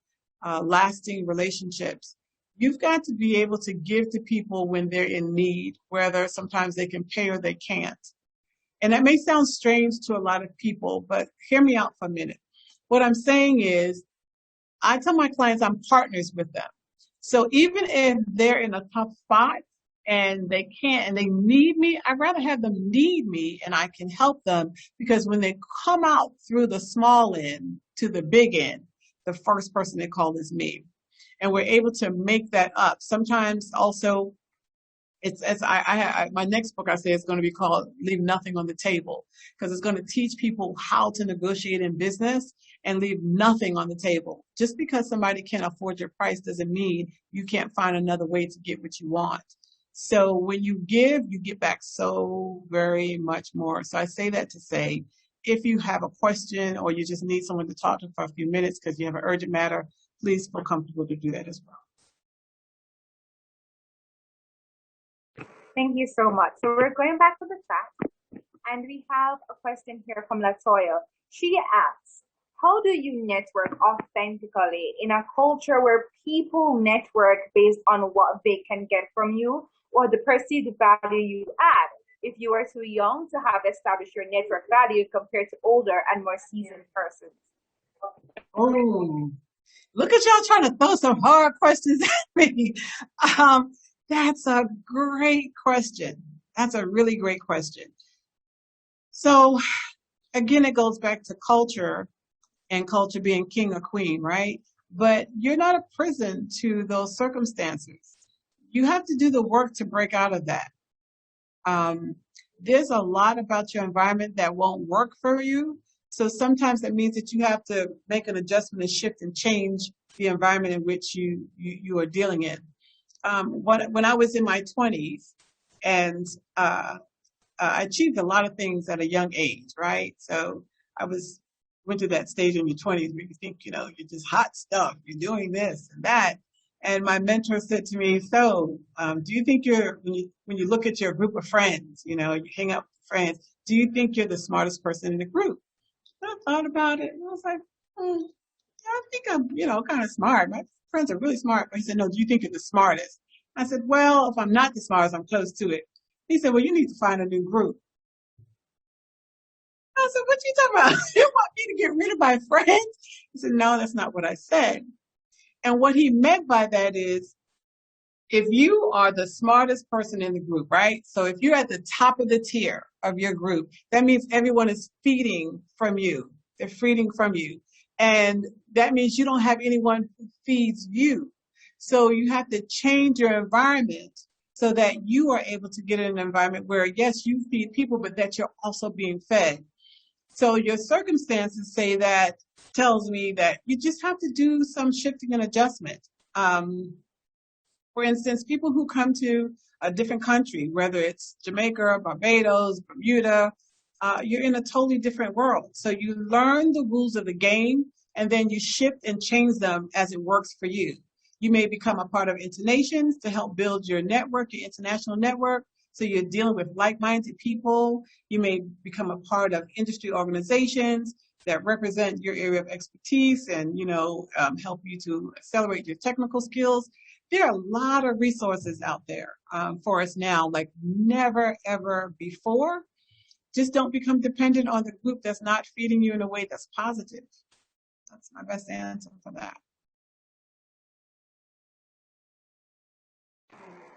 lasting relationships, you've got to be able to give to people when they're in need, whether sometimes they can pay or they can't. And that may sound strange to a lot of people, but hear me out for a minute. What I'm saying is, I tell my clients I'm partners with them. So even if they're in a tough spot and they can't and they need me, I'd rather have them need me and I can help them, because when they come out through the small end to the big end, the first person they call is me. And we're able to make that up. Sometimes also, my next book I say is going to be called Leave Nothing on the Table, because it's going to teach people how to negotiate in business and leave nothing on the table. Just because somebody can't afford your price doesn't mean you can't find another way to get what you want. So when you give, you get back so very much more. So I say that to say, if you have a question or you just need someone to talk to for a few minutes because you have an urgent matter, please feel comfortable to do that as well. Thank you so much. So we're going back to the chat, and we have a question here from Latoya. She asks, how do you network authentically in a culture where people network based on what they can get from you or the perceived value you add? If you are too young to have established your network value compared to older and more seasoned persons. Oh, look at y'all trying to throw some hard questions at me. That's a great question. That's a really great question. So again, it goes back to culture, and culture being king or queen, right? But you're not a prison to those circumstances. You have to do the work to break out of that. There's a lot about your environment that won't work for you. So sometimes that means that you have to make an adjustment and shift and change the environment in which you are dealing in. When I was in my 20s, and I achieved a lot of things at a young age, right? So I went through that stage in your 20s where you think, you're just hot stuff, you're doing this and that. And my mentor said to me, so do you think when you look at your group of friends, you hang out with friends, do you think you're the smartest person in the group? And I thought about it, and I was like, yeah, I think I'm, kind of smart. My friends are really smart. But he said, no, do you think you're the smartest? I said, well, if I'm not the smartest, I'm close to it. He said, well, you need to find a new group. I said, what you talking about? You want me to get rid of my friends? He said, no, that's not what I said. And what he meant by that is, if you are the smartest person in the group, right? So if you're at the top of the tier of your group, that means everyone is feeding from you. They're feeding from you. And that means you don't have anyone who feeds you. So you have to change your environment so that you are able to get in an environment where, yes, you feed people, but that you're also being fed. So your circumstances tells me that you just have to do some shifting and adjustment. For instance, people who come to a different country, whether it's Jamaica, Barbados, Bermuda, you're in a totally different world. So you learn the rules of the game, and then you shift and change them as it works for you. You may become a part of Internations to help build your network, your international network. So you're dealing with like-minded people. You may become a part of industry organizations that represent your area of expertise and, help you to accelerate your technical skills. There are a lot of resources out there for us now, like never, ever before. Just don't become dependent on the group that's not feeding you in a way that's positive. That's my best answer for that.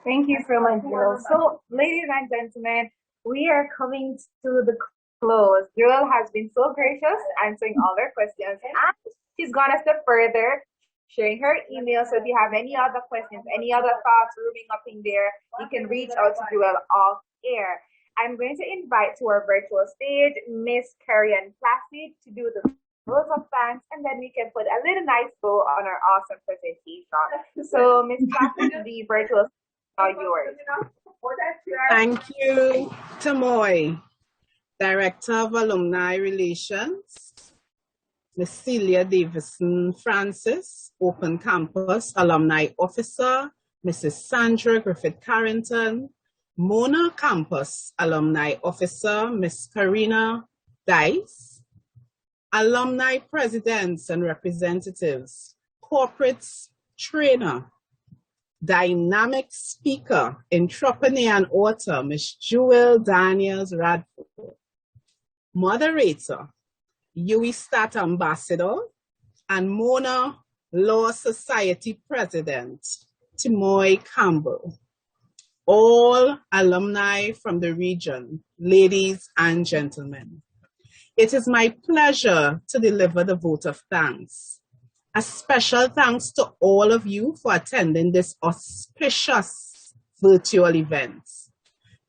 Thank you so much, Jewel. So, ladies and gentlemen, we are coming to the close. Jewel has been so gracious answering all our questions, and she's gone a step further, sharing her email. So if you have any other questions, any other thoughts rooming up in there, you can reach out to Jewel off air. I'm going to invite to our virtual stage Miss Carrie-Ann Placid to do the votes of thanks, and then we can put a little nice bow on our awesome presentation. So, Miss Placid, the virtual stage are yours. Thank you, Tamoy, Director of Alumni Relations, Ms. Celia Davison Francis, Open Campus Alumni Officer, Mrs. Sandra Griffith Carrington, Mona Campus Alumni Officer, Ms. Karina Dice, Alumni Presidents and Representatives, Corporate Trainer, Dynamic Speaker, Entrepreneur and Author, Ms. Jewel Daniels Radford, Moderator, UWI Ambassador, and Mona Law Society President, Timoy Campbell. All alumni from the region, ladies and gentlemen. It is my pleasure to deliver the vote of thanks. A special thanks to all of you for attending this auspicious virtual event,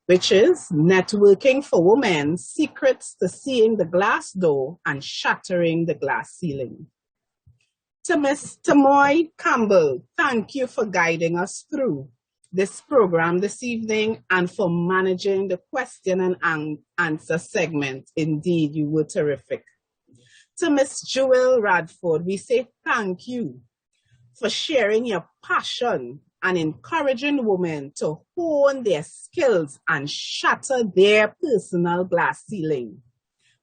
which is Networking for Women, Secrets to Seeing the Glass Door and Shattering the Glass Ceiling. To Ms. Tamoy Campbell, thank you for guiding us through this program this evening and for managing the question and answer segment. Indeed, you were terrific. To Ms. Jewel Radford, we say thank you for sharing your passion and encouraging women to hone their skills and shatter their personal glass ceiling.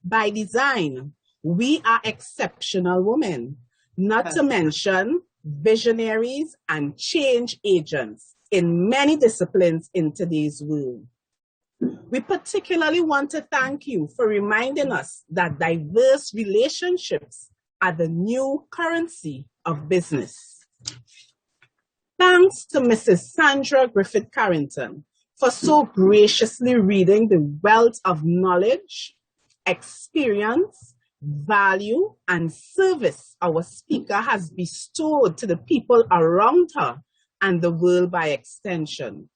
By design, we are exceptional women, not to mention visionaries and change agents in many disciplines in today's world. We particularly want to thank you for reminding us that diverse relationships are the new currency of business. Thanks to Mrs. Sandra Griffith Carrington for so graciously reading the wealth of knowledge, experience, value, and service our speaker has bestowed to the people around her and the world by extension.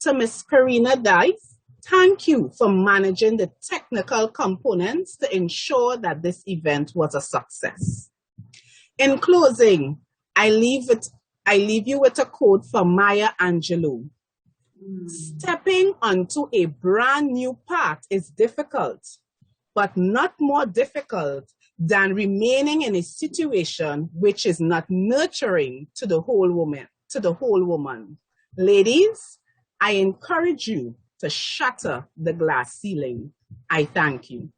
To Ms. Karina Dice, thank you for managing the technical components to ensure that this event was a success. In closing, I leave you with a quote from Maya Angelou. Stepping onto a brand new path is difficult, but not more difficult than remaining in a situation which is not nurturing to the whole woman. Ladies, I encourage you to shatter the glass ceiling. I thank you.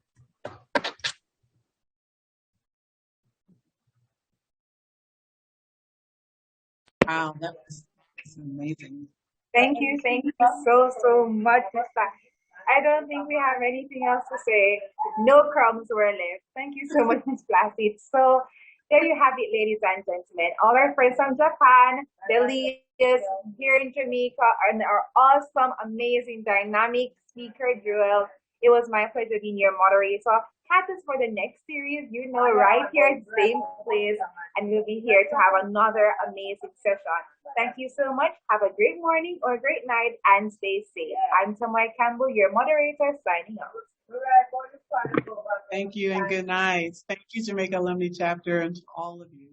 Wow, that's amazing. Thank you so much, Miss Black. I don't think we have anything else to say. No crumbs were left. Thank you so much, Ms. Placid. So there you have it, ladies and gentlemen. All our friends from Japan, the leaders here in Jamaica, and our awesome, amazing, dynamic speaker, Jewel. It was my pleasure being your moderator. Catch us for the next series, right here, same place, and we'll be here to have another amazing session. Thank you so much. Have a great morning or a great night, and stay safe. I'm Tamoy Campbell, your moderator, signing out. Thank you and good night. Thank you, Jamaica Alumni Chapter, and to all of you.